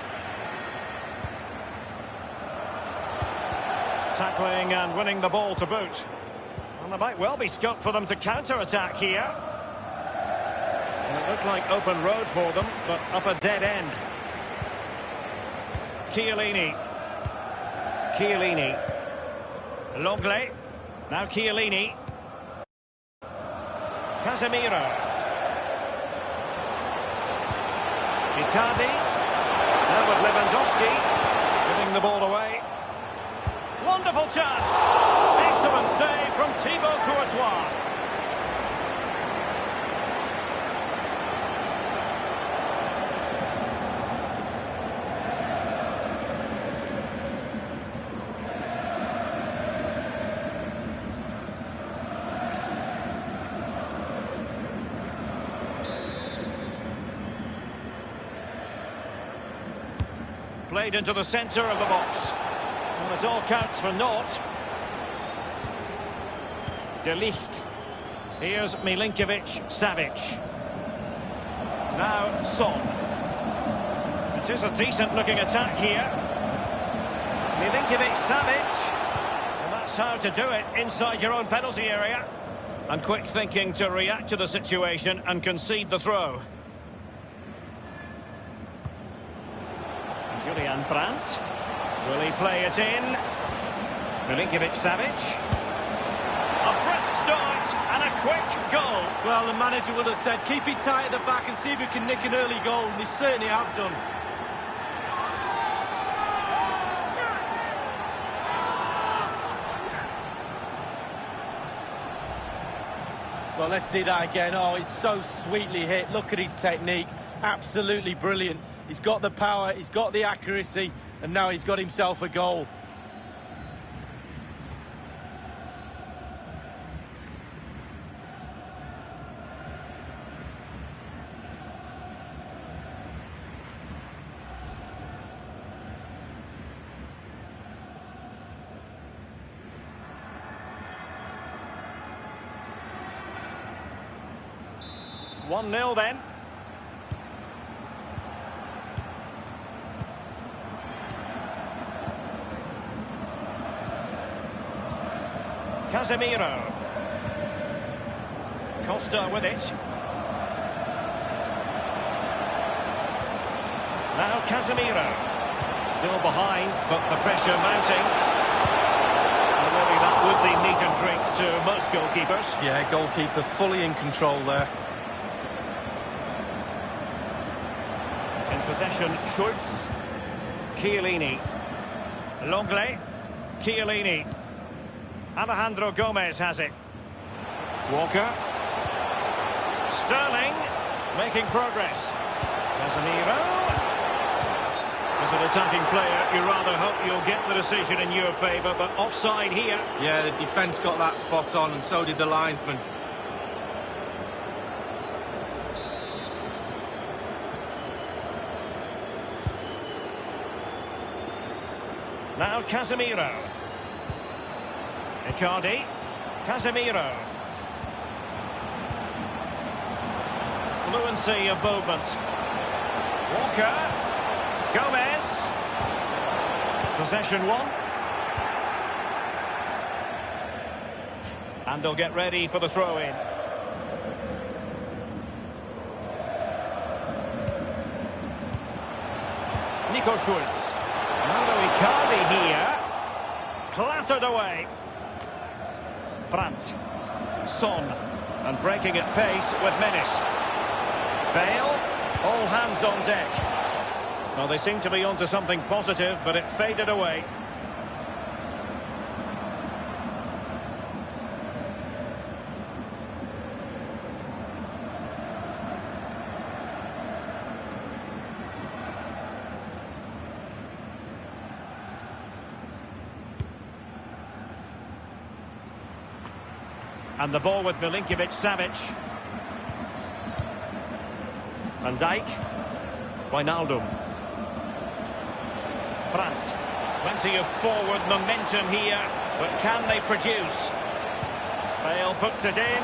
Tackling and winning the ball to boot. Well, there might well be scope for them to counter-attack here. And it looked like open road for them, but up a dead end. Chiellini. Longley. Now Chiellini. Casemiro. Icardi. Now with Lewandowski. Giving the ball away. Wonderful chance. Excellent save from Thibaut Courtois. Played into the centre of the box. Well, it all counts for naught. De Ligt. Here's Milinkovic-Savic. Now Son. It is a decent-looking attack here. Milinkovic-Savic. Well, that's how to do it inside your own penalty area. And quick thinking to react to the situation and concede the throw. Julian Brandt. Will he play it in? Milinkovic-Savic. A brisk start and a quick goal. Well, the manager would have said, keep it tight at the back and see if you can nick an early goal, and they certainly have done. Well, let's see that again. Oh, it's so sweetly hit. Look at his technique. Absolutely brilliant. He's got the power, he's got the accuracy, and now he's got himself a goal. One 0 then. Casemiro. Costa with it. Now Casemiro. Still behind, but the pressure mounting. And really that would be meat and drink to most goalkeepers. Yeah, goalkeeper fully in control there. In possession, Schultz. Chiellini. Longley. Chiellini. Alejandro Gomez has it. Walker. Sterling making progress. Casemiro. As an attacking player, you rather hope you'll get the decision in your favour, but offside here. Yeah, the defence got that spot on, and so did the linesman. Now Casemiro. Icardi. Casemiro. Fluency of movement. Walker. Gomez. Possession one. And they'll get ready for the throw-in. Nico Schultz. Icardi here. Clattered away. Brandt. Son. And breaking at pace with menace. Bale. All hands on deck. Well, they seem to be onto something positive, but it faded away. And the ball with Milinkovic-Savic. Van Dijk. Wijnaldum. Brandt. Plenty of forward momentum here, but can they produce? Bale puts it in.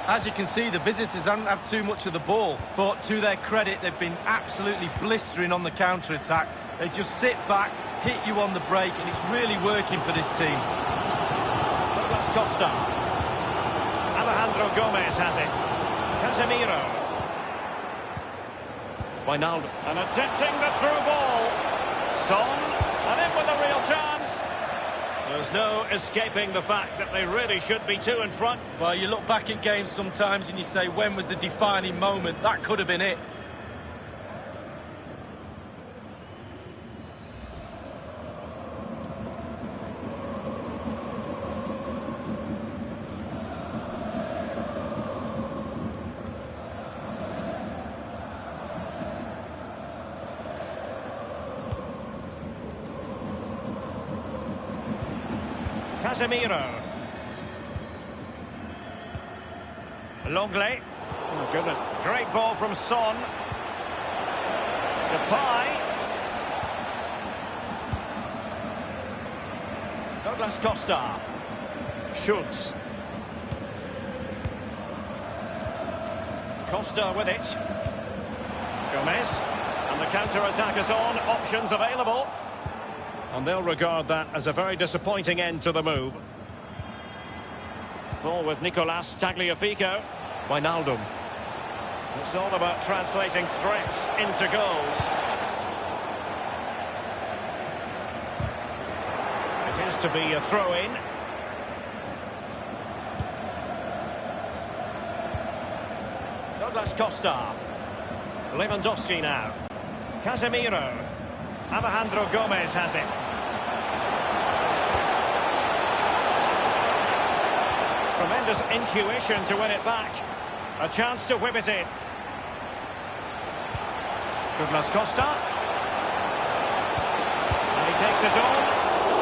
As you can see, the visitors haven't had too much of the ball, but to their credit, they've been absolutely blistering on the counter-attack. They just sit back, hit you on the break, and it's really working for this team. Douglas Costa. Alejandro Gomez has it. Casemiro. Wijnaldum. And attempting the through ball. Son. And in with a real chance. There's no escaping the fact that they really should be two in front. Well, you look back at games sometimes and you say, when was the defining moment? That could have been it. Casemiro. Longley. Oh, goodness. Great ball from Son. Depay. Douglas Costa. Schultz. Costa with it. Gomez. And the counter-attack is on. Options available. And they'll regard that as a very disappointing end to the move. Ball with Nicolas Tagliafico. Wijnaldum. It's all about translating threats into goals. appears to be a throw-in. Douglas Costa. Lewandowski now. Casemiro. Alejandro Gomez has it. Tremendous intuition to win it back. A chance to whip it in. Douglas Costa. And he takes it on.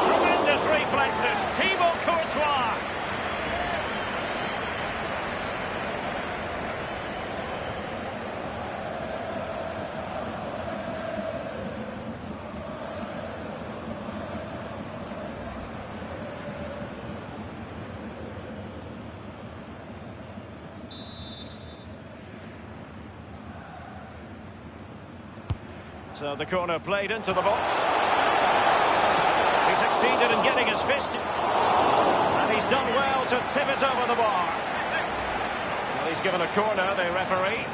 Tremendous reflexes. Thibaut Courtois. So the corner played into the box. He succeeded in getting his fist. And he's done well to tip it over the bar. Well, he's given a corner, the referee.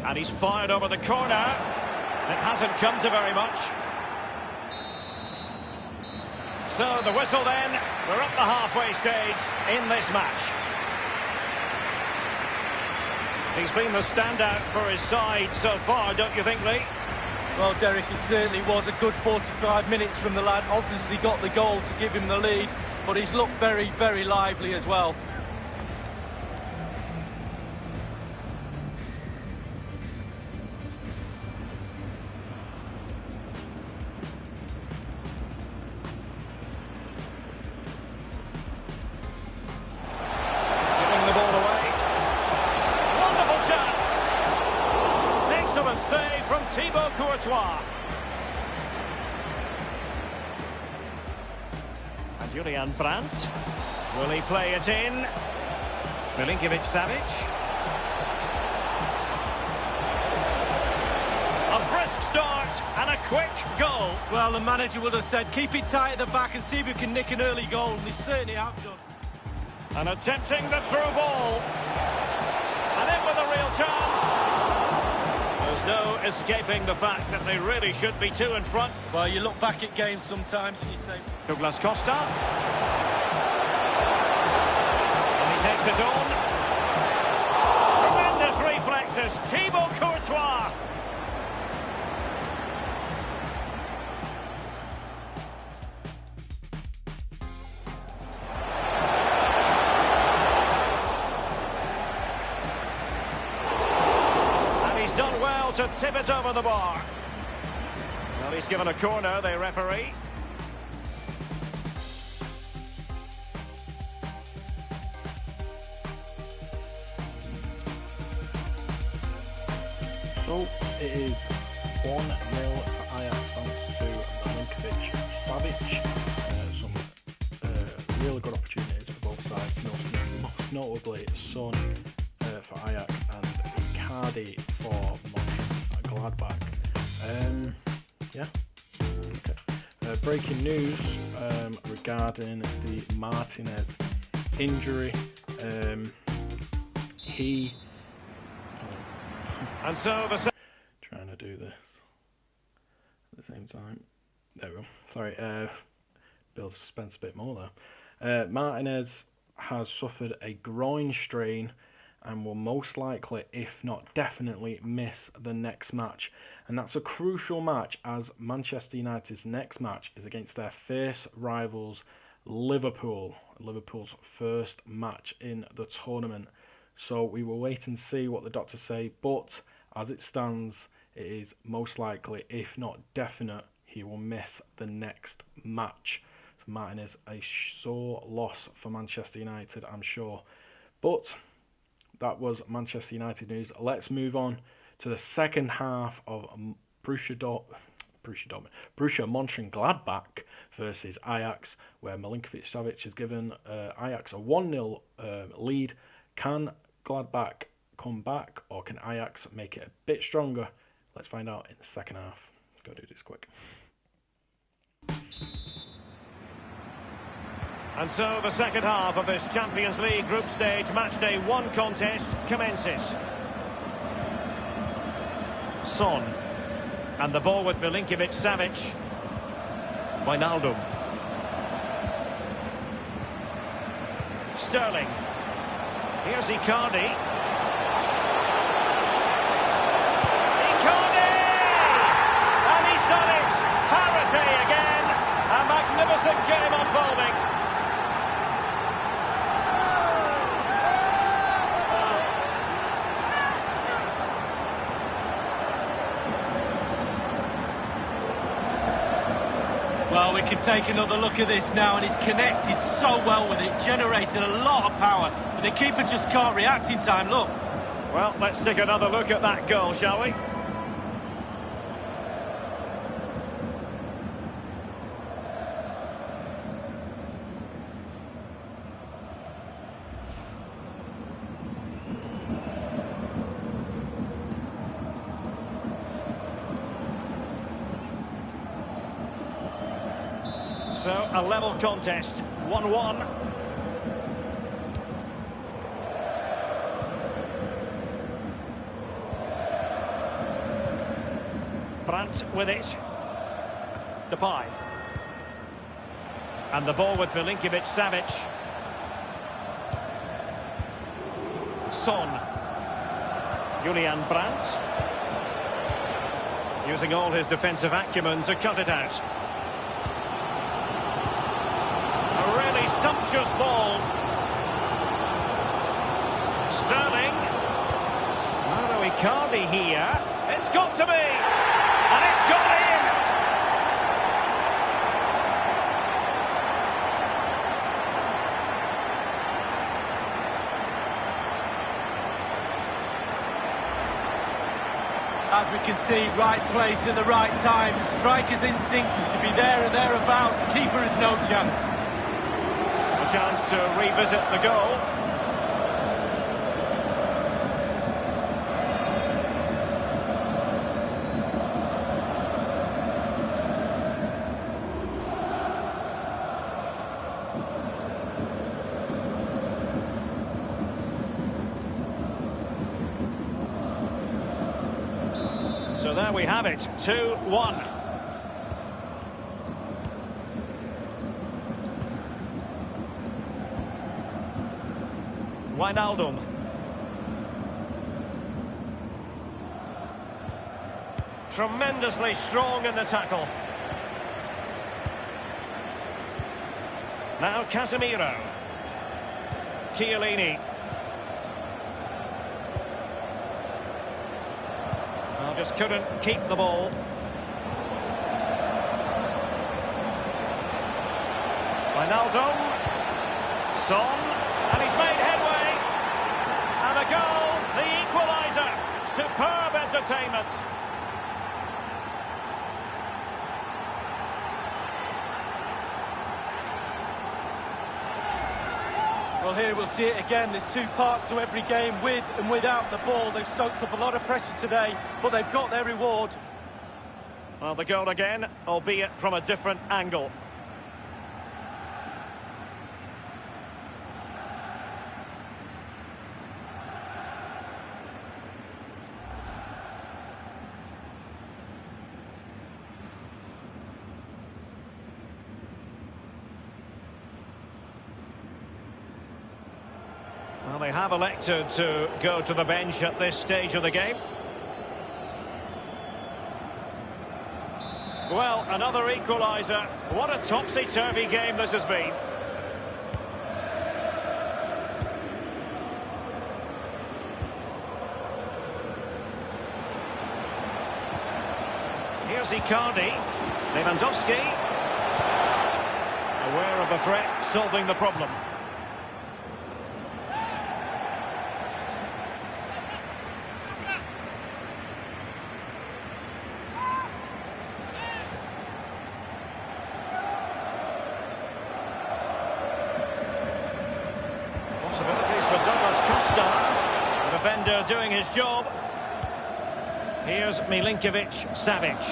And he's fired over the corner. It hasn't come to very much. So the whistle then. We're up the halfway stage in this match. He's been the standout for his side so far, don't you think, Lee? Well, Derek, it certainly was a good 45 minutes from the lad. Obviously got the goal to give him the lead, but he's looked very, very lively as well. Save from Thibaut Courtois. And Julian Brandt. Will he play it in? Milinkovic-Savic. A brisk start and a quick goal. Well, the manager would have said, keep it tight at the back and see if we can nick an early goal. And they certainly have done. And attempting the through ball. And in with a real chance. There's no escaping the fact that they really should be two in front. Well, you look back at games sometimes and you say... Douglas Costa. And he takes it on. Tremendous reflexes. Thibaut Courtois. Done well to tip it over the bar. Well, he's given a corner, the referee. So it is 1-0 to Ajax thanks to Milinkovic-Savic. Some really good opportunities for both sides. Most notably Son for Ajax and Icardi for Monchengladbach. Yeah. Okay. Breaking news regarding the Martinez injury. And so the trying to do this at the same time. There we go. Sorry. Build suspense a bit more there. Martinez has suffered a groin strain and will most likely, if not definitely, miss the next match. And that's a crucial match, as Manchester United's next match is against their fierce rivals, Liverpool. Liverpool's first match in the tournament. So we will wait and see what the doctors say, but as it stands, it is most likely, if not definite, he will miss the next match. So Martinez, a sore loss for Manchester United, I'm sure. But that was Manchester United news. Let's move on to the second half of Borussia Monchengladbach versus Ajax, where Milinkovic-Savic has given Ajax a 1-0 lead. Can Gladbach come back, or can Ajax make it a bit stronger? Let's find out in the second half. Let's go do this quick. And so the second half of this Champions League group stage matchday 1 contest commences. Son. And the ball with Milinkovic-Savic. Wijnaldum. Sterling. Here's Icardi. Icardi! And he's done it! Parity again! A magnificent game unfolding. Well, we can take another look at this now, and he's connected so well with it, generating a lot of power, but the keeper just can't react in time, look. Well, let's take another look at that goal, shall we? So, a level contest, 1-1. Brandt with it. Depay. And the ball with Milinkovic-Savic. Son. Julian Brandt. Using all his defensive acumen to cut it out. Really sumptuous ball. Sterling. Mauro Icardi here. It's got to be. And it's gone in. As we can see, right place at the right time. Striker's instinct is to be there and thereabouts. Keeper has no chance. A chance to revisit the goal. So there we have it, 2-1. Wijnaldum. Tremendously strong in the tackle. Now Casemiro. Chiellini. Well, just couldn't keep the ball. Wijnaldum. Son. And he's made headway. And a goal, the equaliser. Superb entertainment. Well, here we'll see it again. There's two parts to every game, with and without the ball. They've soaked up a lot of pressure today, but they've got their reward. Well, the goal again, albeit from a different angle. Well, they have elected to go to the bench at this stage of the game. Well, another equaliser. What a topsy-turvy game this has been. Here's Icardi. Lewandowski. Aware of the threat, solving the problem. Possibilities for Douglas Costa. The defender defender doing his job. Here's Milinkovic-Savic.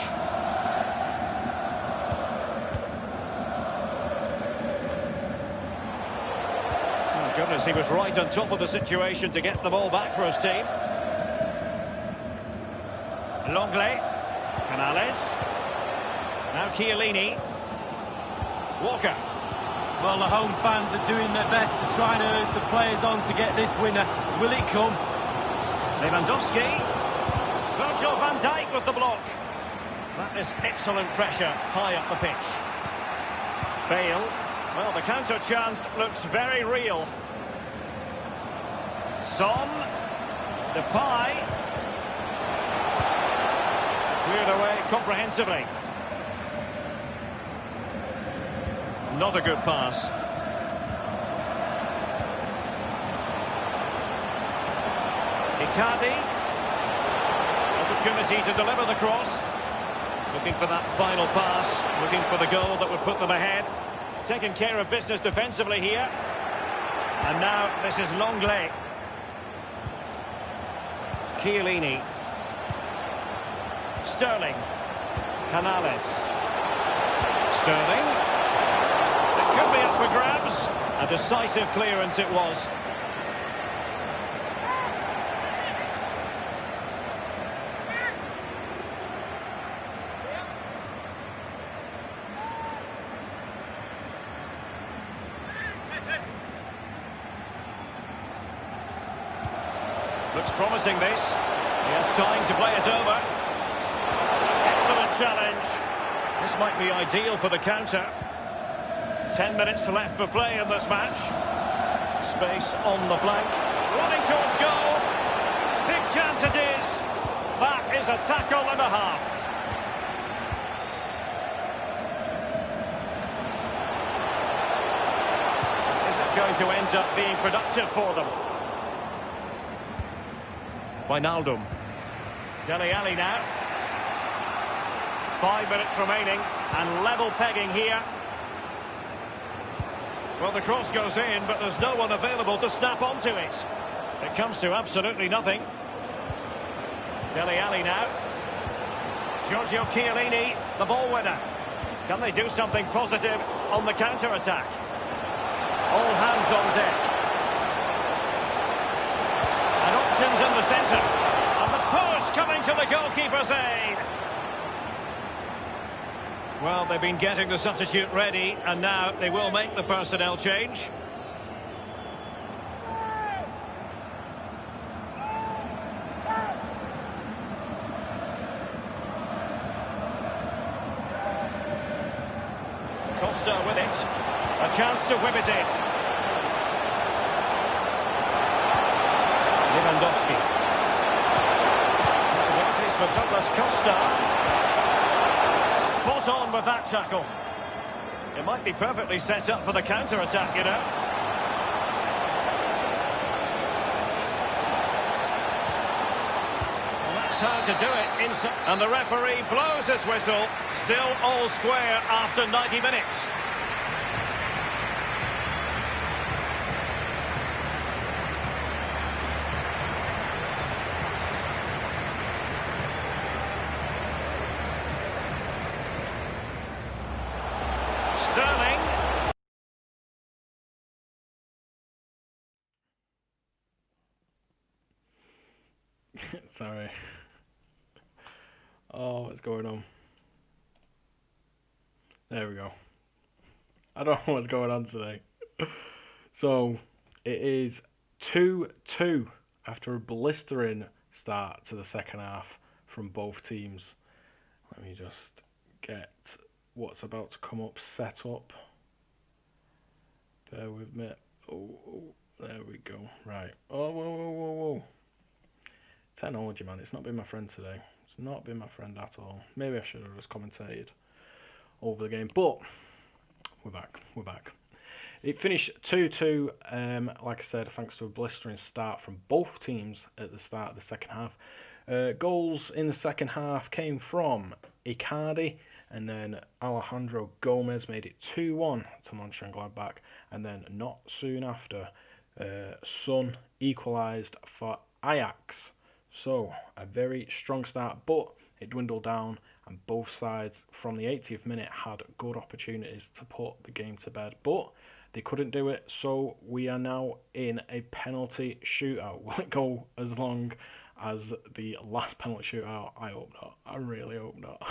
Oh goodness, he was right on top of the situation to get the ball back for his team. Longley, Canales, now Chiellini, Walker. Well, the home fans are doing their best to try and urge the players on to get this winner. Will it come? Lewandowski, Virgil van Dijk with the block. That is excellent pressure high up the pitch. Bale, well, the counter chance looks very real. Son, Depay. Cleared away comprehensively. Not a good pass. Icardi. Opportunity to deliver the cross. Looking for that final pass. Looking for the goal that would put them ahead. Taking care of business defensively here. And now this is Longley. Chiellini. Sterling. Canales. Sterling. It could be up for grabs. A decisive clearance it was. Looks promising this. He has time to play it over. Excellent challenge. This might be ideal for the counter. 10 minutes left for play in this match. Space on the flank. Running towards goal. Big chance it is. That is a tackle and a half. Is it going to end up being productive for them? Wijnaldum. Dele Alli now. 5 minutes remaining and level pegging here. Well, the cross goes in, but there's no one available to snap onto it. It comes to absolutely nothing. Dele Alli now. Giorgio Chiellini, the ball winner. Can they do something positive on the counter-attack? All hands on deck. And options in the centre. And the post coming to the goalkeeper's aid. Well, they've been getting the substitute ready, and now they will make the personnel change. Costa with it. A chance to whip it in. Lewandowski. Possibilities for Douglas Costa. Spot on with that tackle. It might be perfectly set up for the counter-attack, you know. Well, that's how to do it. And the referee blows his whistle. Still all square after 90 minutes. Sterling. Sorry. Oh, what's going on? There we go. I don't know what's going on today. So, it is 2-2 after a blistering start to the second half from both teams. Let me just get what's about to come up set up. Bear with me. Oh, there we go. Right. Oh, whoa. Technology, man. It's not been my friend today. It's not been my friend at all. Maybe I should have just commentated over the game. But we're back. It finished 2-2, like I said, thanks to a blistering start from both teams at the start of the second half. Goals in the second half came from Icardi, and then Alejandro Gomez made it 2-1 to Monchengladbach, and then not soon after, Son equalised for Ajax. So a very strong start, but it dwindled down, and both sides from the 80th minute had good opportunities to put the game to bed, but they couldn't do it. So we are now in a penalty shootout. Will it go as long as the last penalty shootout? I hope not. I really hope not.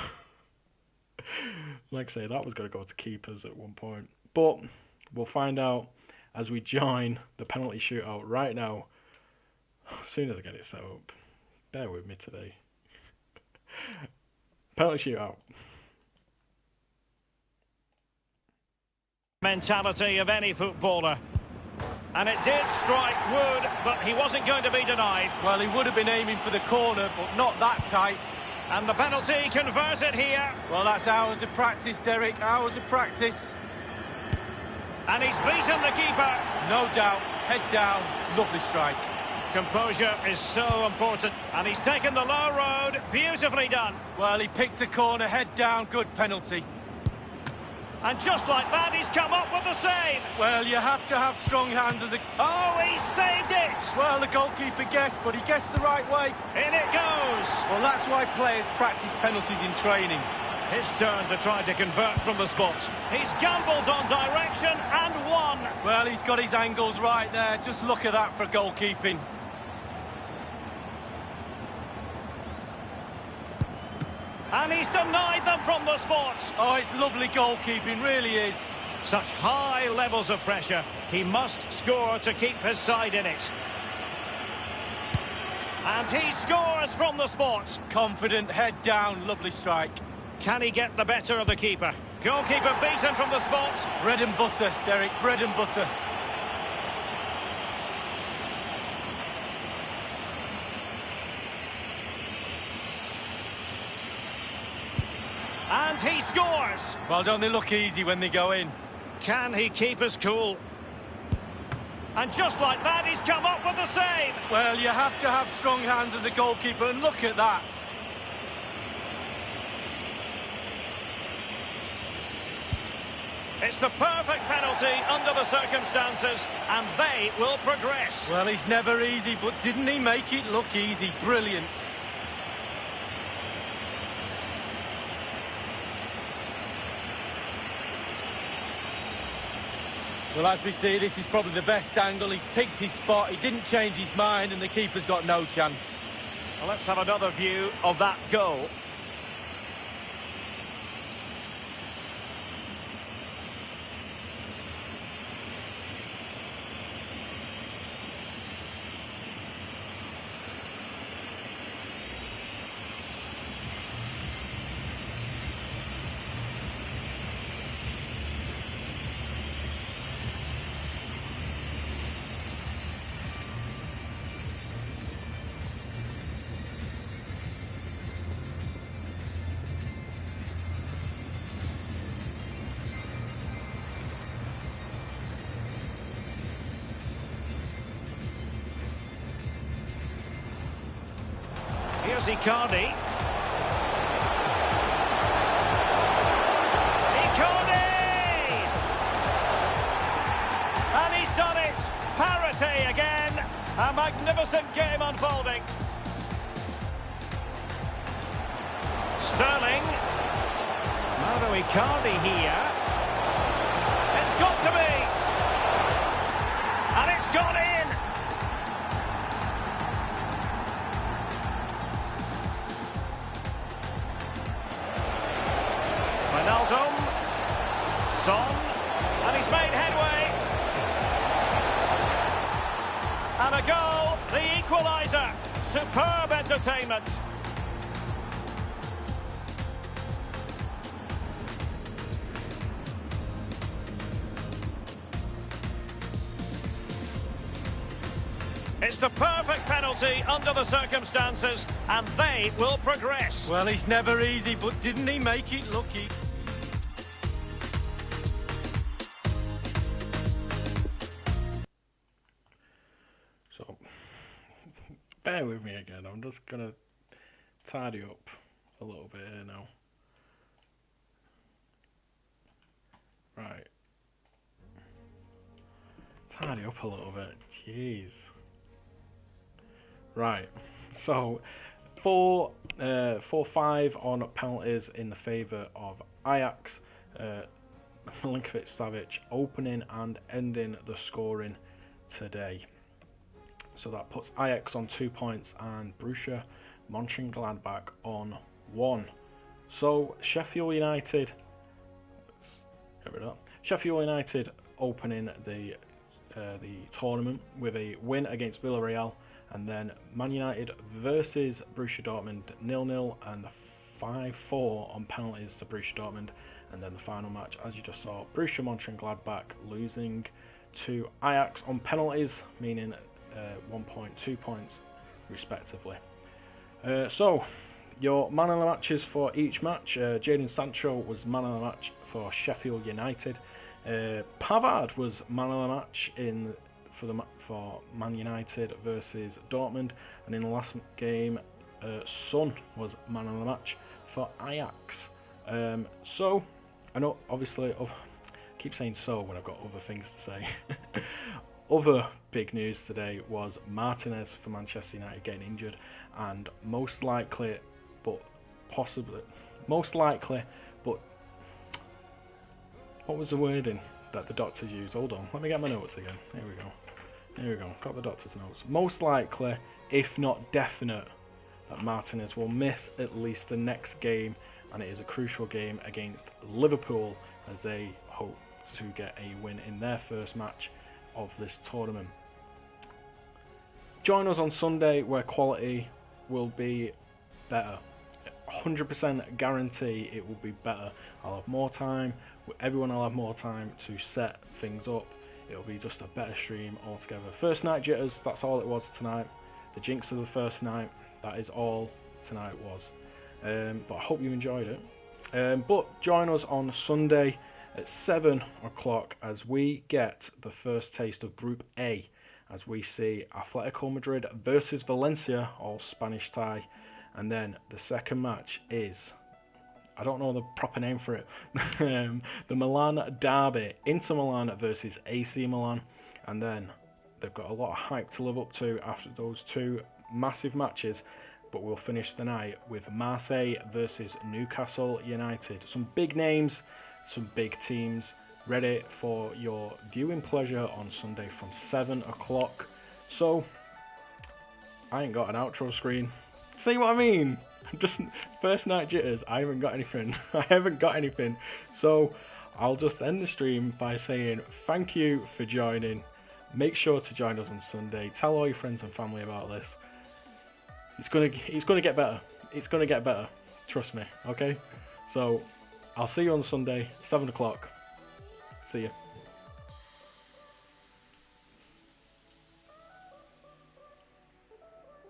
Like I say, that was going to go to keepers at one point, but we'll find out as we join the penalty shootout right now. As soon as I get it set up. Bear with me today. Penalty shootout. Mentality of any footballer. And it did strike Wood, but he wasn't going to be denied. Well, he would have been aiming for the corner, but not that tight. And the penalty converted here. Well, that's hours of practice, Derek, hours of practice. And he's beaten the keeper. No doubt, head down, lovely strike. Composure is so important. And he's taken the low road, beautifully done. Well, he picked a corner, head down, good penalty. And just like that, he's come up with the save. Well, you have to have strong hands as a... Oh, he saved it. Well, the goalkeeper guessed, but he guessed the right way. In it goes. Well, that's why players practice penalties in training. His turn to try to convert from the spot. He's gambled on direction and won. Well, he's got his angles right there. Just look at that for goalkeeping. And he's denied them from the spot. Oh, it's lovely goalkeeping, really is. Such high levels of pressure. He must score to keep his side in it. And he scores from the spot. Confident, head down, lovely strike. Can he get the better of the keeper? Goalkeeper beaten from the spot. Bread and butter, Derek, bread and butter. And he scores. Well, don't they look easy when they go in? Can he keep his cool? And just like that, he's come up with the save. Well, you have to have strong hands as a goalkeeper, and look at that. It's the perfect penalty under the circumstances, and they will progress. Well, he's never easy, but didn't he make it look easy? Brilliant. Well, as we see, this is probably the best angle. He's picked his spot, he didn't change his mind, and the keeper's got no chance. Well, let's have another view of that goal. Here's Icardi. Icardi! And he's done it! Parity again! A magnificent game unfolding. Sterling. Mauro Icardi here. It's got to be! And it's gone in! Wijnaldum, Son, and he's made headway. And a goal, the equaliser. Superb entertainment. It's the perfect penalty under the circumstances, and they will progress. Well, he's never easy, but didn't he make it look easy? So, bear with me again. I'm just going to tidy up a little bit here now. Right. Tidy up a little bit. Jeez. Right. So 4-5 on penalties in the favour of Ajax. Milinkovic-Savic opening and ending the scoring today. So that puts Ajax on 2 points and Borussia Monchengladbach on 1. So Sheffield United, let's get rid of that. Sheffield United opening the tournament with a win against Villarreal, and then Man United versus Borussia Dortmund 0-0 and 5-4 on penalties to Borussia Dortmund, and then the final match, as you just saw, Borussia Mönchengladbach losing to Ajax on penalties, meaning 1 point, 2 points respectively. So your man of the matches for each match: Jadon Sancho was man of the match for Sheffield United. Pavard was man of the match for Man United versus Dortmund, and in the last game, Son was man of the match for Ajax. So I know, obviously, I keep saying so when I've got other things to say. Other big news today was Martinez for Manchester United getting injured, and most likely, but what was the wording that the doctors used? Hold on, let me get my notes again. Here we go. Got the doctor's notes. Most likely, if not definite, that Martinez will miss at least the next game, and it is a crucial game against Liverpool as they hope to get a win in their first match of this tournament. Join us on Sunday where quality will be better. 100% guarantee it will be better. I'll have more time. Everyone will have more time to set things up. It'll be just a better stream altogether. First night jitters, that's all it was tonight. The jinx of the first night, that is all tonight was. But I hope you enjoyed it. But join us on Sunday at 7 o'clock as we get the first taste of Group A, as we see Atletico Madrid versus Valencia, all Spanish tie. And then the second match is, I don't know the proper name for it, the Milan derby, Inter Milan versus AC Milan. And then they've got a lot of hype to live up to after those two massive matches. But we'll finish the night with Marseille versus Newcastle United. Some big names, some big teams, ready for your viewing pleasure on Sunday from 7 o'clock. So, I ain't got an outro screen. See what I mean? Just first night jitters, I haven't got anything. So, I'll just end the stream by saying thank you for joining. Make sure to join us on Sunday. Tell all your friends and family about this. It's gonna get better. It's gonna get better. Trust me. Okay. So I'll see you on Sunday, 7 o'clock. See you.